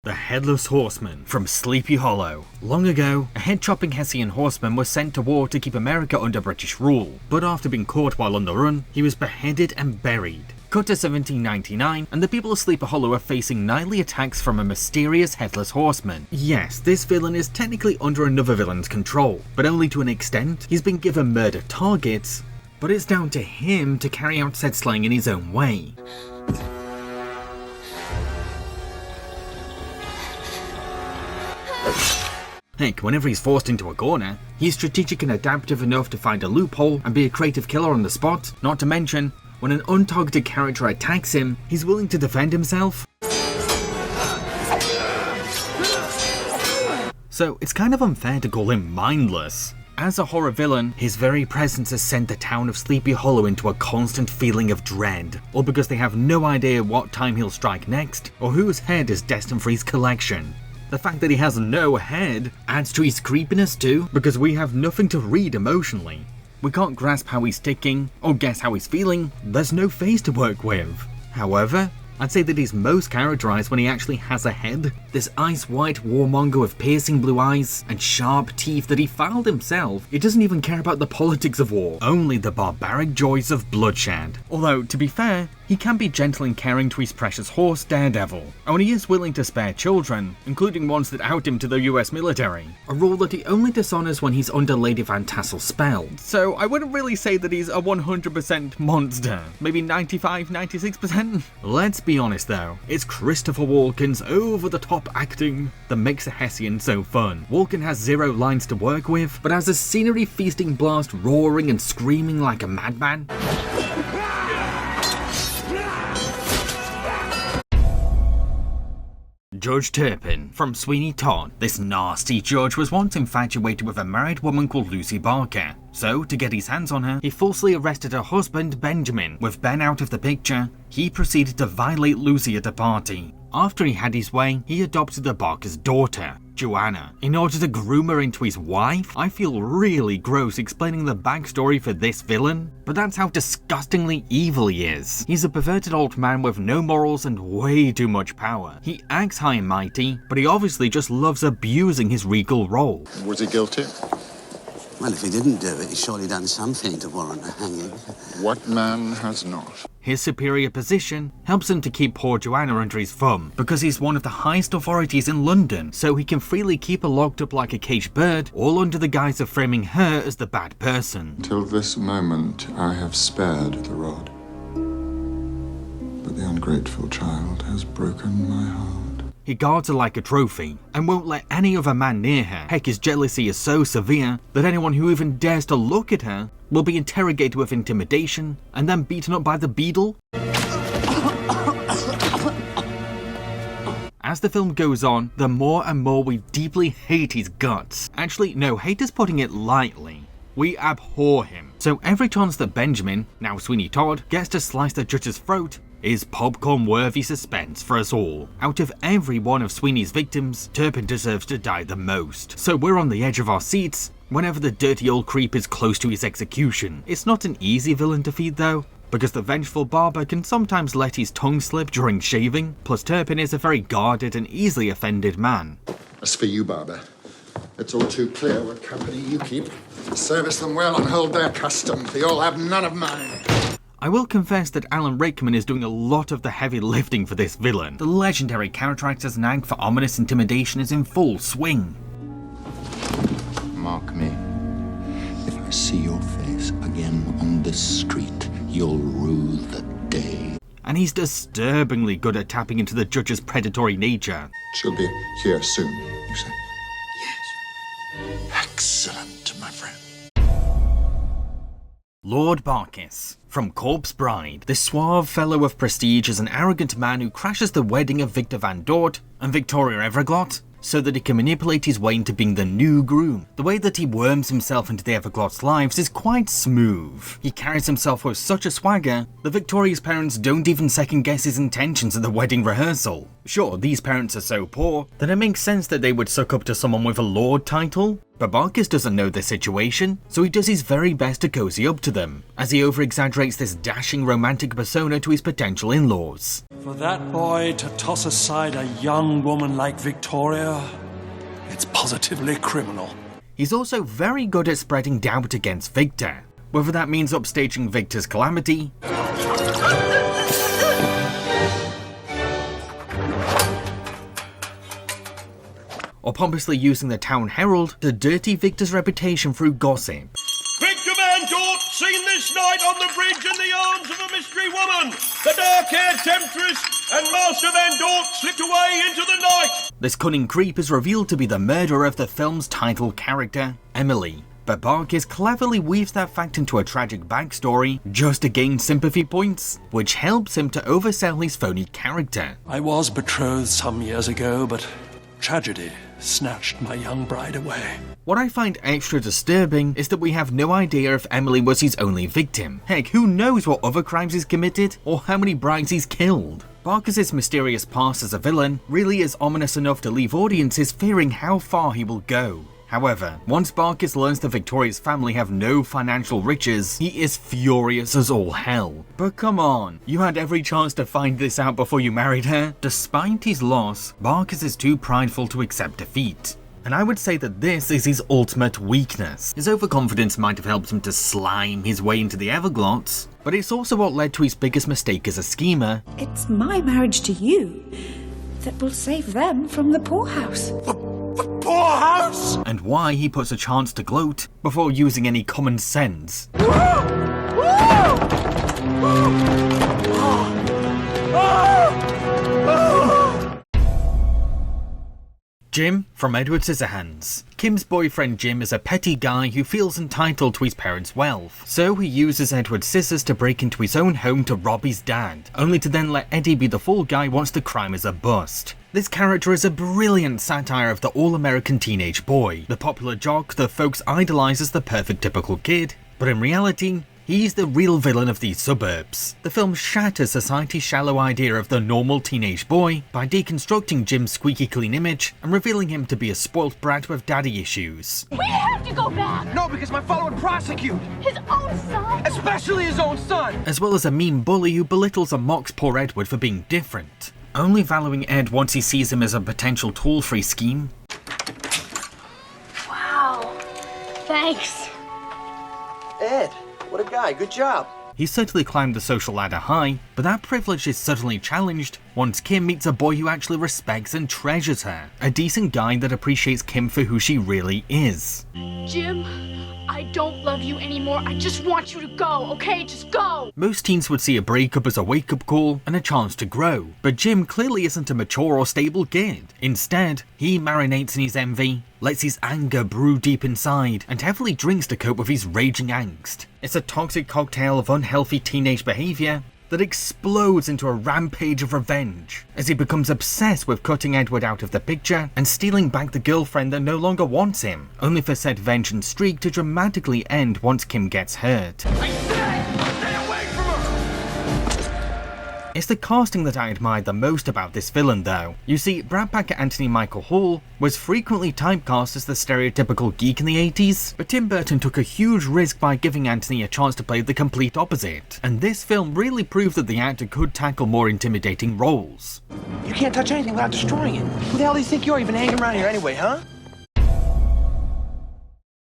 the Headless Horseman from Sleepy Hollow. Long ago, a head-chopping Hessian horseman was sent to war to keep America under British rule, but after being caught while on the run, he was beheaded and buried. Cut to 1799, and the people of Sleepy Hollow are facing nightly attacks from a mysterious Headless Horseman. Yes, this villain is technically under another villain's control, but only to an extent. He's been given murder targets, but it's down to him to carry out said slaying in his own way. Heck, whenever he's forced into a corner, he's strategic and adaptive enough to find a loophole and be a creative killer on the spot, not to mention, when an untargeted character attacks him, he's willing to defend himself. So it's kind of unfair to call him mindless. As a horror villain, his very presence has sent the town of Sleepy Hollow into a constant feeling of dread, all because they have no idea what time he'll strike next, or whose head is destined for his collection. The fact that he has no head adds to his creepiness too, because we have nothing to read emotionally. We can't grasp how he's ticking, or guess how he's feeling, there's no face to work with. However, I'd say that he's most characterized when he actually has a head. This ice-white warmonger with piercing blue eyes and sharp teeth that he filed himself. He doesn't even care about the politics of war, only the barbaric joys of bloodshed. Although, to be fair, he can be gentle and caring to his precious horse, Daredevil, and he is willing to spare children, including ones that out him to the US military, a rule that he only dishonors when he's under Lady Van Tassel's spell. So I wouldn't really say that he's a 100% monster, maybe 95-96%? Let's be honest though, it's Christopher Walken's over-the-top acting that makes a Hessian so fun. Walken has zero lines to work with, but has a scenery-feasting blast roaring and screaming like a madman. Judge Turpin from Sweeney Todd. This nasty judge was once infatuated with a married woman called Lucy Barker. So, to get his hands on her, he falsely arrested her husband, Benjamin. With Ben out of the picture, he proceeded to violate Lucy at a party. After he had his way, he adopted the Barker's daughter, Joanna, in order to groom her into his wife. I feel really gross explaining the backstory for this villain, but that's how disgustingly evil he is. He's a perverted old man with no morals and way too much power. He acts high and mighty, but he obviously just loves abusing his regal role. Was he guilty? Well, if he didn't do it, he's surely done something to warrant a hanging. What man has not? His superior position helps him to keep poor Joanna under his thumb, because he's one of the highest authorities in London, so he can freely keep her locked up like a caged bird, all under the guise of framing her as the bad person. Till this moment, I have spared the rod. But the ungrateful child has broken my heart. He guards her like a trophy, and won't let any other man near her. Heck, his jealousy is so severe that anyone who even dares to look at her will be interrogated with intimidation, and then beaten up by the Beetle. As the film goes on, the more and more we deeply hate his guts. Actually, no, hate is putting it lightly. We abhor him. So every chance that Benjamin, now Sweeney Todd, gets to slice the judge's throat is popcorn-worthy suspense for us all. Out of every one of Sweeney's victims, Turpin deserves to die the most. So we're on the edge of our seats whenever the dirty old creep is close to his execution. It's not an easy villain to defeat though, because the vengeful barber can sometimes let his tongue slip during shaving, plus Turpin is a very guarded and easily offended man. As for you, Barber, it's all too clear what company you keep. Service them well and hold their custom. You'll have none of mine. I will confess that Alan Rickman is doing a lot of the heavy lifting for this villain. The legendary character actor's knack for ominous intimidation is in full swing. Mark me. If I see your face again on this street, you'll rue the day. And he's disturbingly good at tapping into the judge's predatory nature. She'll be here soon, you say? Yes. Excellent, my friend. Lord Barkis from Corpse Bride. This suave fellow of prestige is an arrogant man who crashes the wedding of Victor Van Dort and Victoria Everglot so that he can manipulate his way into being the new groom. The way that he worms himself into the Everglot's lives is quite smooth. He carries himself with such a swagger that Victoria's parents don't even second guess his intentions at the wedding rehearsal. Sure, these parents are so poor that it makes sense that they would suck up to someone with a lord title, But Barkis doesn't know the situation, so he does his very best to cozy up to them, as he over-exaggerates this dashing romantic persona to his potential in-laws. For that boy to toss aside a young woman like Victoria, it's positively criminal. He's also very good at spreading doubt against Victor, whether that means upstaging Victor's calamity, or pompously using the Town Herald to dirty Victor's reputation through gossip. Victor Van Dort seen this night on the bridge in the arms of a mystery woman. The dark-haired temptress and Master Van Dort slipped away into the night. This cunning creep is revealed to be the murderer of the film's title character, Emily. But Barkis cleverly weaves that fact into a tragic backstory just to gain sympathy points, which helps him to oversell his phony character. I was betrothed some years ago, but tragedy snatched my young bride away. What I find extra disturbing is that we have no idea if Emily was his only victim. Heck, who knows what other crimes he's committed or how many brides he's killed. Barkis' mysterious past as a villain really is ominous enough to leave audiences fearing how far he will go. However, once Barkis learns that Victoria's family have no financial riches, he is furious as all hell. But come on, you had every chance to find this out before you married her. Despite his loss, Barkis is too prideful to accept defeat. And I would say that this is his ultimate weakness. His overconfidence might have helped him to slime his way into the Everglades, but it's also what led to his biggest mistake as a schemer. It's my marriage to you that will save them from the poorhouse. The poorhouse? And why he puts a chance to gloat before using any common sense. Jim from Edward Scissorhands. Kim's boyfriend Jim is a petty guy who feels entitled to his parents' wealth, so he uses Edward's scissors to break into his own home to rob his dad, only to then let Eddie be the fall guy once the crime is a bust. This character is a brilliant satire of the all-American teenage boy, the popular jock that folks idolize as the perfect typical kid, but in reality, he's the real villain of these suburbs. The film shatters society's shallow idea of the normal teenage boy by deconstructing Jim's squeaky clean image and revealing him to be a spoilt brat with daddy issues. We have to go back! No, because my father would prosecute! His own son! Especially his own son! As well as a mean bully who belittles and mocks poor Edward for being different, only valuing Ed once he sees him as a potential tool for his scheme. Wow. Thanks. Ed, what a guy, good job. He's certainly climbed the social ladder high, but that privilege is suddenly challenged once Kim meets a boy who actually respects and treasures her. A decent guy that appreciates Kim for who she really is. Jim, I don't love you anymore. I just want you to go, okay? Just go! Most teens would see a breakup as a wake-up call and a chance to grow, but Jim clearly isn't a mature or stable kid. Instead, he marinates in his envy, lets his anger brew deep inside, and heavily drinks to cope with his raging angst. It's a toxic cocktail of unhealthy teenage behaviour that explodes into a rampage of revenge, as he becomes obsessed with cutting Edward out of the picture and stealing back the girlfriend that no longer wants him, only for said vengeance streak to dramatically end once Kim gets hurt. It's the casting that I admired the most about this villain though. You see, Brat Packer Anthony Michael Hall was frequently typecast as the stereotypical geek in the 80s, but Tim Burton took a huge risk by giving Anthony a chance to play the complete opposite, and this film really proved that the actor could tackle more intimidating roles. You can't touch anything without destroying it. Who the hell do you think you're even hanging around here anyway, huh?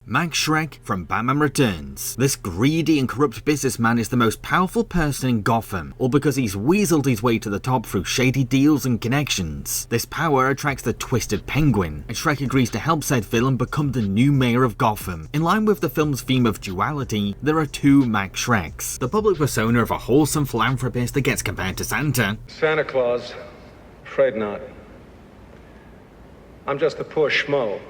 Max Shrek from Batman Returns. This greedy and corrupt businessman is the most powerful person in Gotham, all because he's weaseled his way to the top through shady deals and connections. This power attracts the Twisted Penguin, and Shrek agrees to help said villain become the new mayor of Gotham. In line with the film's theme of duality, there are two Max Shreks. The public persona of a wholesome philanthropist that gets compared to Santa. Santa Claus? Afraid not. I'm just a poor schmo.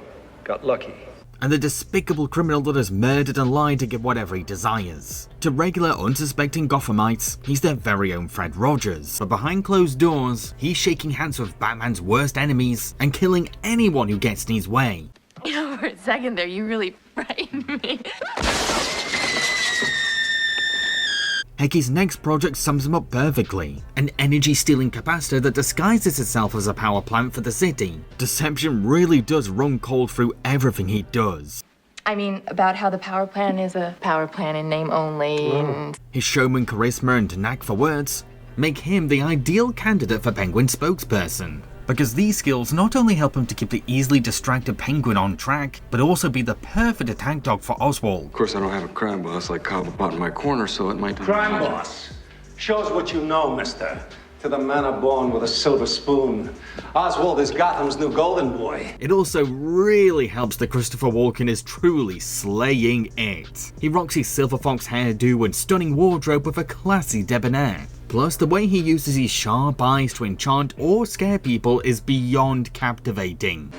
Got lucky. And the despicable criminal that has murdered and lied to get whatever he desires. To regular, unsuspecting Gothamites, he's their very own Fred Rogers, but behind closed doors, he's shaking hands with Batman's worst enemies and killing anyone who gets in his way. You know, for a second there, you really frightened me. Heck, his next project sums him up perfectly. An energy-stealing capacitor that disguises itself as a power plant for the city. Deception really does run cold through everything he does. I mean, about how the power plant is a power plant in name only, and... His showman charisma and knack for words make him the ideal candidate for Penguin spokesperson. Because these skills not only help him to keep the easily distracted Penguin on track, but also be the perfect attack dog for Oswald. Of course, I don't have a crime boss like Cobblepot in my corner, so it might be... Crime boss. Shows what you know, mister. To the man born with a silver spoon. Oswald is Gotham's new golden boy. It also really helps that Christopher Walken is truly slaying it. He rocks his silver fox hairdo and stunning wardrobe with a classy debonair. Plus, the way he uses his sharp eyes to enchant or scare people is beyond captivating.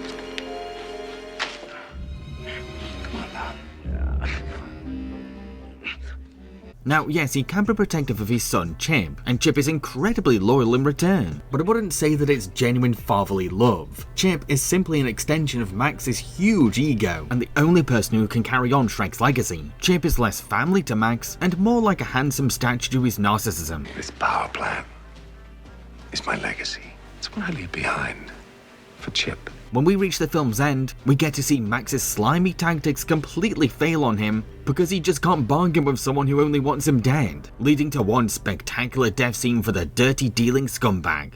Now, yes, he can be protective of his son, Chip, and Chip is incredibly loyal in return, but I wouldn't say that it's genuine fatherly love. Chip is simply an extension of Max's huge ego, and the only person who can carry on Shrek's legacy. Chip is less family to Max, and more like a handsome statue to his narcissism. This power plant is my legacy. It's what I leave behind for Chip. When we reach the film's end, we get to see Max's slimy tactics completely fail on him because he just can't bargain with someone who only wants him dead, leading to one spectacular death scene for the dirty dealing scumbag.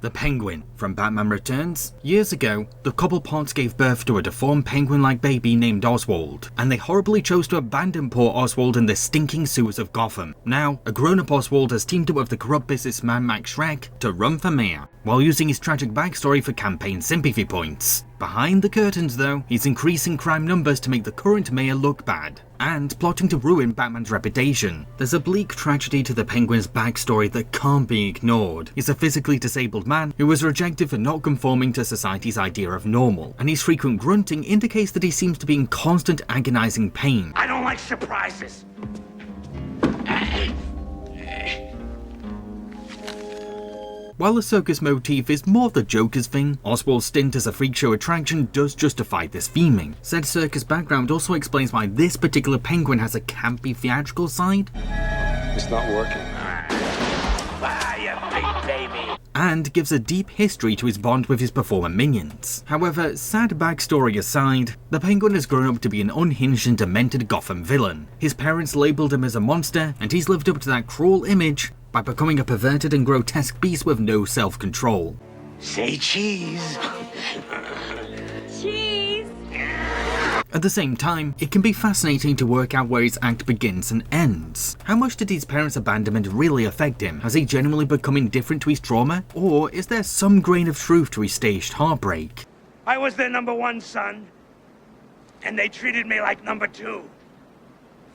The Penguin from Batman Returns. Years ago, the Cobblepots gave birth to a deformed penguin-like baby named Oswald, and they horribly chose to abandon poor Oswald in the stinking sewers of Gotham. Now, a grown-up Oswald has teamed up with the corrupt businessman Max Shrek to run for mayor, while using his tragic backstory for campaign sympathy points. Behind the curtains though, he's increasing crime numbers to make the current mayor look bad, and plotting to ruin Batman's reputation. There's a bleak tragedy to the Penguin's backstory that can't be ignored. He's a physically disabled man who was rejected for not conforming to society's idea of normal, and his frequent grunting indicates that he seems to be in constant agonizing pain. I don't like surprises. While the circus motif is more of the Joker's thing, Oswald's stint as a freak show attraction does justify this theming. Said circus background also explains why this particular penguin has a campy theatrical side. It's not working. And gives a deep history to his bond with his performer minions. However, sad backstory aside, the Penguin has grown up to be an unhinged and demented Gotham villain. His parents labelled him as a monster, and he's lived up to that cruel image by becoming a perverted and grotesque beast with no self-control. Say cheese. Cheese. At the same time, it can be fascinating to work out where his act begins and ends. How much did his parents' abandonment really affect him? Has he genuinely become indifferent to his trauma? Or is there some grain of truth to his staged heartbreak? I was their #1 son, and they treated me like #2.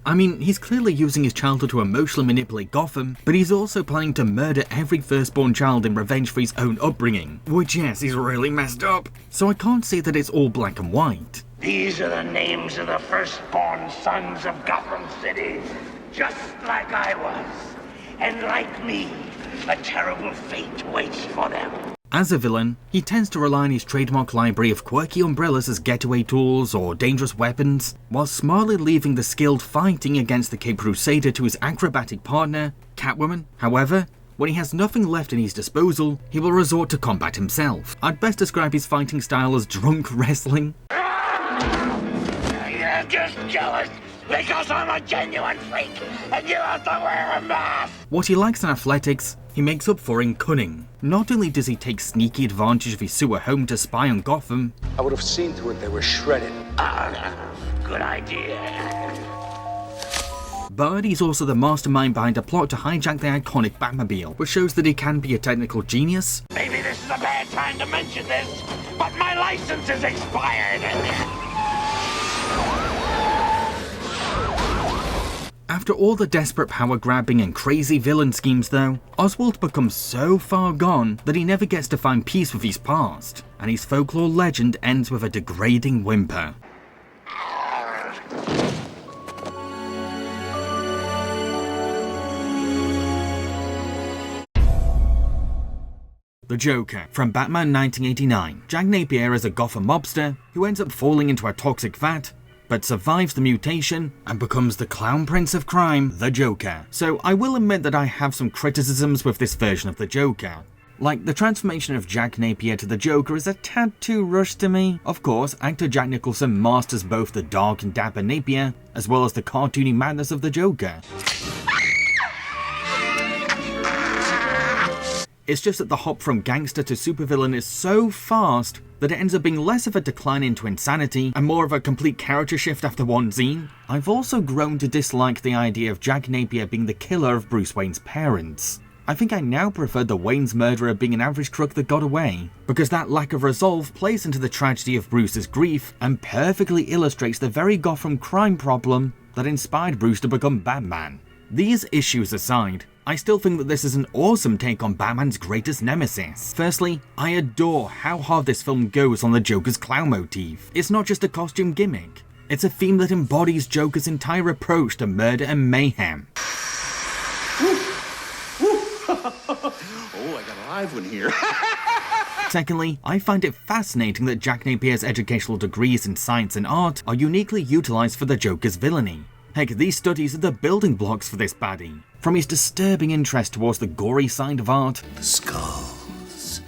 I mean, he's clearly using his childhood to emotionally manipulate Gotham, but he's also planning to murder every firstborn child in revenge for his own upbringing. Which, yes, is really messed up. So I can't say that it's all black and white. These are the names of the firstborn sons of Gotham City, just like I was. And like me, a terrible fate waits for them. As a villain, he tends to rely on his trademark library of quirky umbrellas as getaway tools or dangerous weapons, while smartly leaving the skilled fighting against the Cape Crusader to his acrobatic partner, Catwoman. However, when he has nothing left in his disposal, he will resort to combat himself. I'd best describe his fighting style as drunk wrestling. You're just jealous because I'm a genuine freak and you have to wear a mask. What he lacks in athletics, he makes up for in cunning. Not only does he take sneaky advantage of his sewer home to spy on Gotham, I would have seen to it they were shredded. Good idea. but he's also the mastermind behind a plot to hijack the iconic Batmobile, which shows that he can be a technical genius. Maybe this is a bad time to mention this, but my license is expired. After all the desperate power grabbing and crazy villain schemes though, Oswald becomes so far gone that he never gets to find peace with his past, and his folklore legend ends with a degrading whimper. The Joker, from Batman 1989. Jack Napier is a Gotham mobster who ends up falling into a toxic vat, but survives the mutation and becomes the clown prince of crime, the Joker. So I will admit that I have some criticisms with this version of the Joker. Like, the transformation of Jack Napier to the Joker is a tad too rushed to me. Of course, actor Jack Nicholson masters both the dark and dapper Napier, as well as the cartoony madness of the Joker. It's just that the hop from gangster to supervillain is so fast that it ends up being less of a decline into insanity and more of a complete character shift after one scene. I've also grown to dislike the idea of Jack Napier being the killer of Bruce Wayne's parents. I think I now prefer the Wayne's murderer being an average crook that got away, because that lack of resolve plays into the tragedy of Bruce's grief and perfectly illustrates the very Gotham crime problem that inspired Bruce to become Batman. These issues aside, I still think that this is an awesome take on Batman's greatest nemesis. Firstly, I adore how hard this film goes on the Joker's clown motif. It's not just a costume gimmick, it's a theme that embodies Joker's entire approach to murder and mayhem. Oh, I got a live one here. Secondly, I find it fascinating that Jack Napier's educational degrees in science and art are uniquely utilised for the Joker's villainy. Heck, these studies are the building blocks for this baddie. From his disturbing interest towards the gory side of art, The skulls,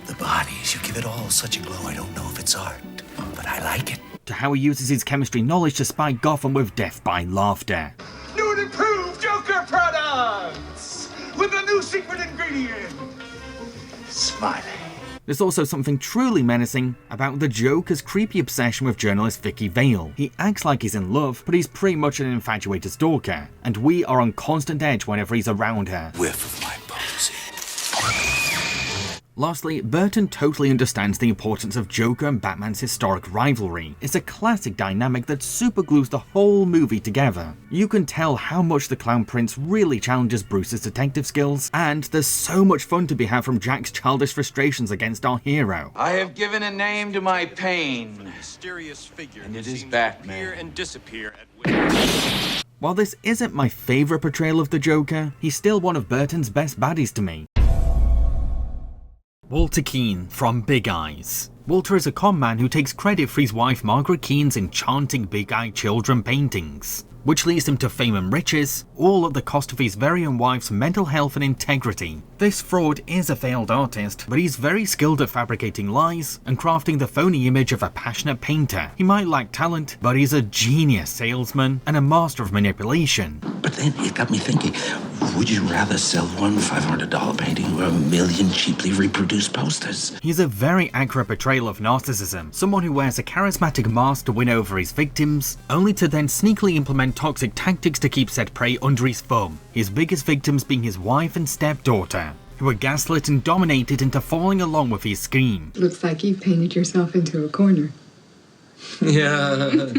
the bodies, you give it all such a glow. I don't know if it's art, but I like it. to how he uses his chemistry knowledge to spy Gotham with death by laughter. New and improved Joker products with a new secret ingredient. Smiley. There's also something truly menacing about the Joker's creepy obsession with journalist Vicky Vale. He acts like he's in love, but he's pretty much an infatuated stalker, and we are on constant edge whenever he's around her. Whiff of my posy. Lastly, Burton totally understands the importance of Joker and Batman's historic rivalry. It's a classic dynamic that superglues the whole movie together. You can tell how much the Clown Prince really challenges Bruce's detective skills, and there's so much fun to be had from Jack's childish frustrations against our hero. I have given a name to my pain. Mysterious figure, and it is Batman. Appear and disappear at will. While this isn't my favourite portrayal of the Joker, he's still one of Burton's best baddies to me. Walter Keane from Big Eyes. Walter is a con man who takes credit for his wife Margaret Keane's enchanting big-eyed children paintings, which leads him to fame and riches, all at the cost of his very own wife's mental health and integrity. This fraud is a failed artist, but he's very skilled at fabricating lies and crafting the phony image of a passionate painter. He might lack talent, but he's a genius salesman and a master of manipulation. But then it got me thinking, would you rather sell one $500 painting or 1 million cheaply reproduced posters? He's a very accurate portrayal of narcissism, someone who wears a charismatic mask to win over his victims, only to then sneakily implement toxic tactics to keep said prey under his thumb, his biggest victims being his wife and stepdaughter, who were gaslit and dominated into following along with his scheme. Looks like you've painted yourself into a corner. Yeah,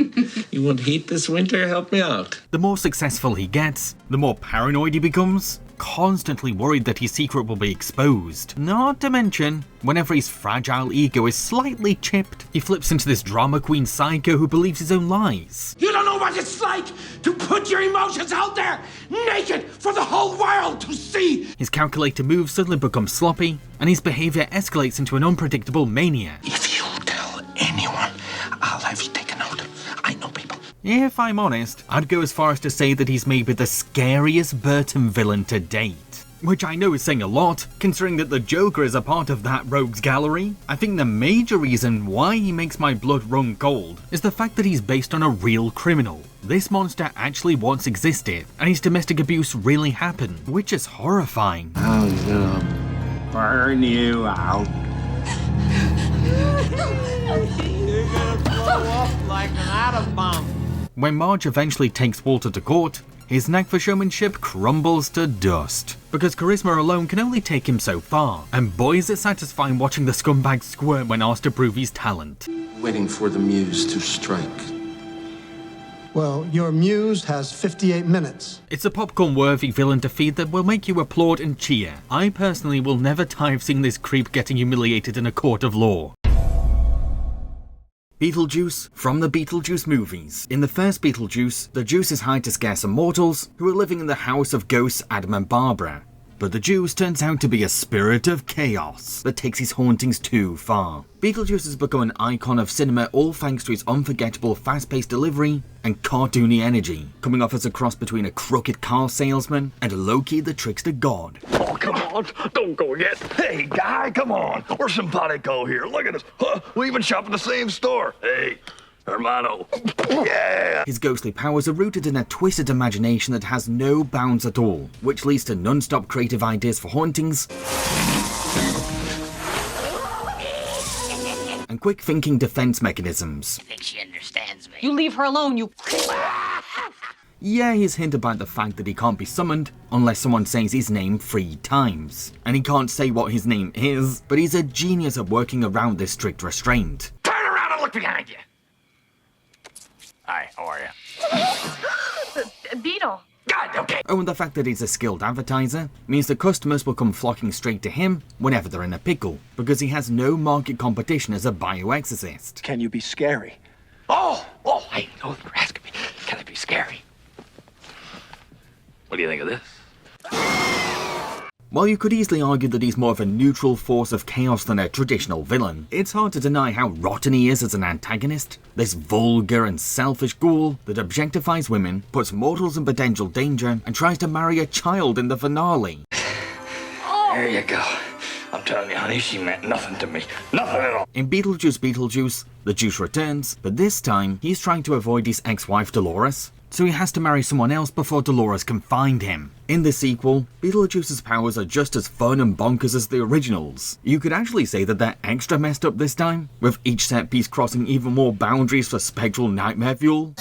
you want heat this winter? Help me out. The more successful he gets, the more paranoid he becomes, constantly worried that his secret will be exposed. Not to mention, whenever his fragile ego is slightly chipped, he flips into this drama queen psycho who believes his own lies. You don't know what it's like to put your emotions out there, naked, for the whole world to see. His calculated moves suddenly become sloppy, and his behaviour escalates into an unpredictable mania. If you tell anyone, I'll have you take a note. I know people. If I'm honest, I'd go as far as to say that he's maybe the scariest Burton villain to date. Which I know is saying a lot, considering that the Joker is a part of that rogues gallery. I think the major reason why he makes my blood run cold is the fact that he's based on a real criminal. This monster actually once existed, and his domestic abuse really happened, which is horrifying. I'm gonna burn you out. You're gonna blow up like an atom bomb. When Marge eventually takes Walter to court, his knack for showmanship crumbles to dust, because charisma alone can only take him so far, and boy is it satisfying watching the scumbag squirt when asked to prove his talent. Waiting for the muse to strike. Well, your muse has 58 minutes. It's a popcorn-worthy villain defeat that will make you applaud and cheer. I personally will never tire of seeing this creep getting humiliated in a court of law. Beetle Juice from the Beetle Juice movies. In the first Beetle Juice, the juice is hired to scare some mortals who are living in the house of ghosts Adam and Barbara. But the Juice turns out to be a spirit of chaos that takes his hauntings too far. Beetlejuice has become an icon of cinema all thanks to his unforgettable fast-paced delivery and cartoony energy, coming off as a cross between a crooked car salesman and Loki the trickster god. Oh, come on, don't go yet. Hey, guy, come on. We're simpatico here. Look at us. Huh? We even shop at the same store. Hey, hermano. Yeah! His ghostly powers are rooted in a twisted imagination that has no bounds at all, which leads to non-stop creative ideas for hauntings and quick-thinking defense mechanisms. I think she understands me. You leave her alone, you... Yeah, he's hinted about the fact that he can't be summoned unless someone says his name 3 times. And he can't say what his name is, but he's a genius at working around this strict restraint. Turn around and look behind you. Hi, how are you? Beetle. God, okay. Oh, and the fact that he's a skilled advertiser means the customers will come flocking straight to him whenever they're in a pickle, because he has no market competition as a bioexorcist. Can you be scary? Oh, I know you're asking me. Can it be scary? What do you think of this? While you could easily argue that he's more of a neutral force of chaos than a traditional villain, it's hard to deny how rotten he is as an antagonist. This vulgar and selfish ghoul that objectifies women, puts mortals in potential danger, and tries to marry a child in the finale. There you go. I'm telling you, honey, she meant nothing to me. Nothing at all. In Beetlejuice, the Juice returns, but this time he's trying to avoid his ex-wife Dolores, so he has to marry someone else before Dolores can find him. In the sequel, Beetlejuice's powers are just as fun and bonkers as the originals. You could actually say that they're extra messed up this time, with each set piece crossing even more boundaries for spectral nightmare fuel.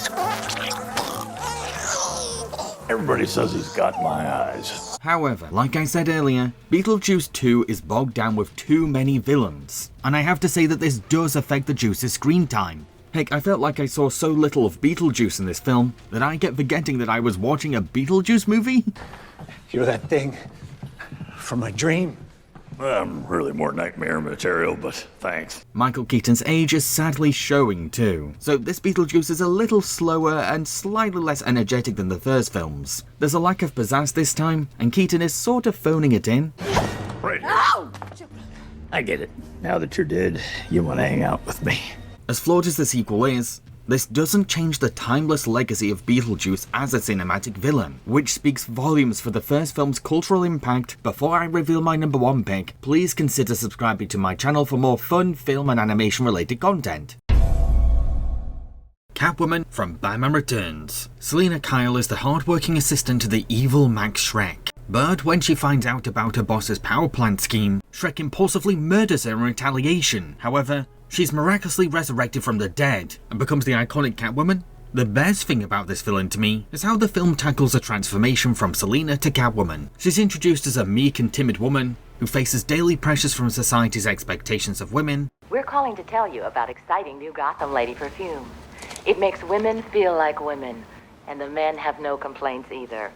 Everybody says he's got my eyes. However, like I said earlier, Beetlejuice 2 is bogged down with too many villains, and I have to say that this does affect the Juice's screen time. Heck, I felt like I saw so little of Beetlejuice in this film that I kept forgetting that I was watching a Beetlejuice movie. You're that thing from my dream. I'm really more nightmare material, but thanks. Michael Keaton's age is sadly showing too, so this Beetlejuice is a little slower and slightly less energetic than the first films. There's a lack of pizzazz this time, and Keaton is sort of phoning it in. Right. No! I get it. Now that you're dead, you want to hang out with me. As flawed as the sequel is, this doesn't change the timeless legacy of Beetlejuice as a cinematic villain, which speaks volumes for the first film's cultural impact. Before I reveal my number 1 pick, please consider subscribing to my channel for more fun film and animation related content. Catwoman from Batman Returns. Selina Kyle is the hard-working assistant to the evil Max Shrek. But when she finds out about her boss's power plant scheme, Shrek impulsively murders her in retaliation. However, she's miraculously resurrected from the dead and becomes the iconic Catwoman. The best thing about this villain to me is how the film tackles the transformation from Selina to Catwoman. She's introduced as a meek and timid woman who faces daily pressures from society's expectations of women. We're calling to tell you about exciting new Gotham Lady perfume. It makes women feel like women, and the men have no complaints either.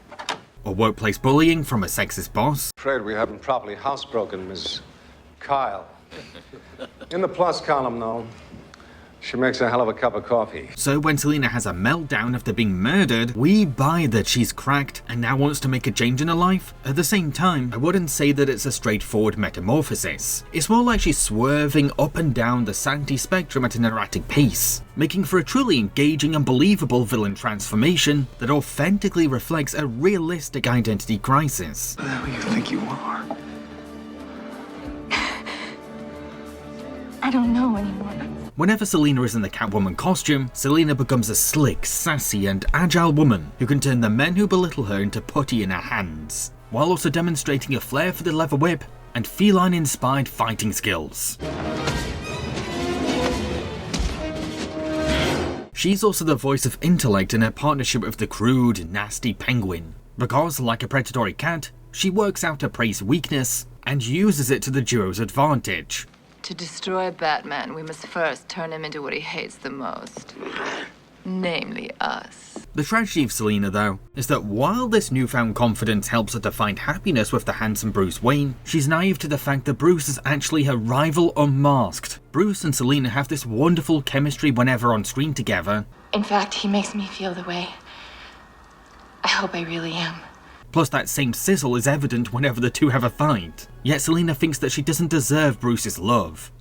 Or workplace bullying from a sexist boss. Afraid we haven't properly housebroken Miss Kyle. In the plus column, though, she makes a hell of a cup of coffee. So when Selina has a meltdown after being murdered, we buy that she's cracked and now wants to make a change in her life. At the same time, I wouldn't say that it's a straightforward metamorphosis. It's more like she's swerving up and down the sanity spectrum at an erratic pace, making for a truly engaging and believable villain transformation that authentically reflects a realistic identity crisis. Who do you think you are? I don't know anymore. Whenever Selina is in the Catwoman costume, Selina becomes a slick, sassy and agile woman who can turn the men who belittle her into putty in her hands, while also demonstrating a flair for the leather whip and feline-inspired fighting skills. She's also the voice of intellect in her partnership with the crude, nasty Penguin, because, like a predatory cat, she works out her prey's weakness and uses it to the duo's advantage. To destroy Batman, we must first turn him into what he hates the most. Namely us. The tragedy of Selina, though, is that while this newfound confidence helps her to find happiness with the handsome Bruce Wayne, she's naive to the fact that Bruce is actually her rival unmasked. Bruce and Selina have this wonderful chemistry whenever on screen together. In fact, he makes me feel the way I hope I really am. Plus that same sizzle is evident whenever the two have a fight. Yet Selina thinks that she doesn't deserve Bruce's love.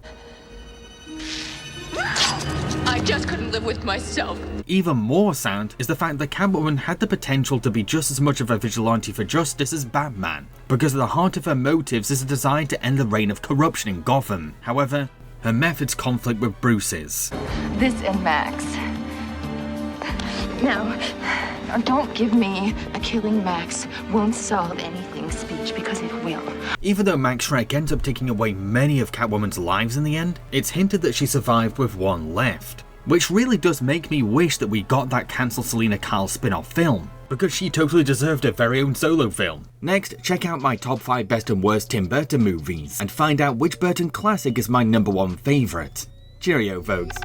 I just couldn't live with myself. Even more sad is the fact that Catwoman had the potential to be just as much of a vigilante for justice as Batman, because at the heart of her motives is a desire to end the reign of corruption in Gotham. However, her methods conflict with Bruce's. This and Max. Now, don't give me a killing Max won't solve anything speech, because it will. Even though Max Shrek ends up taking away many of Catwoman's lives in the end, it's hinted that she survived with one left. Which really does make me wish that we got that cancelled Selina Kyle spin-off film, because she totally deserved her very own solo film. Next, check out my top 5 best and worst Tim Burton movies, and find out which Burton classic is my #1 favourite. Cheerio, folks.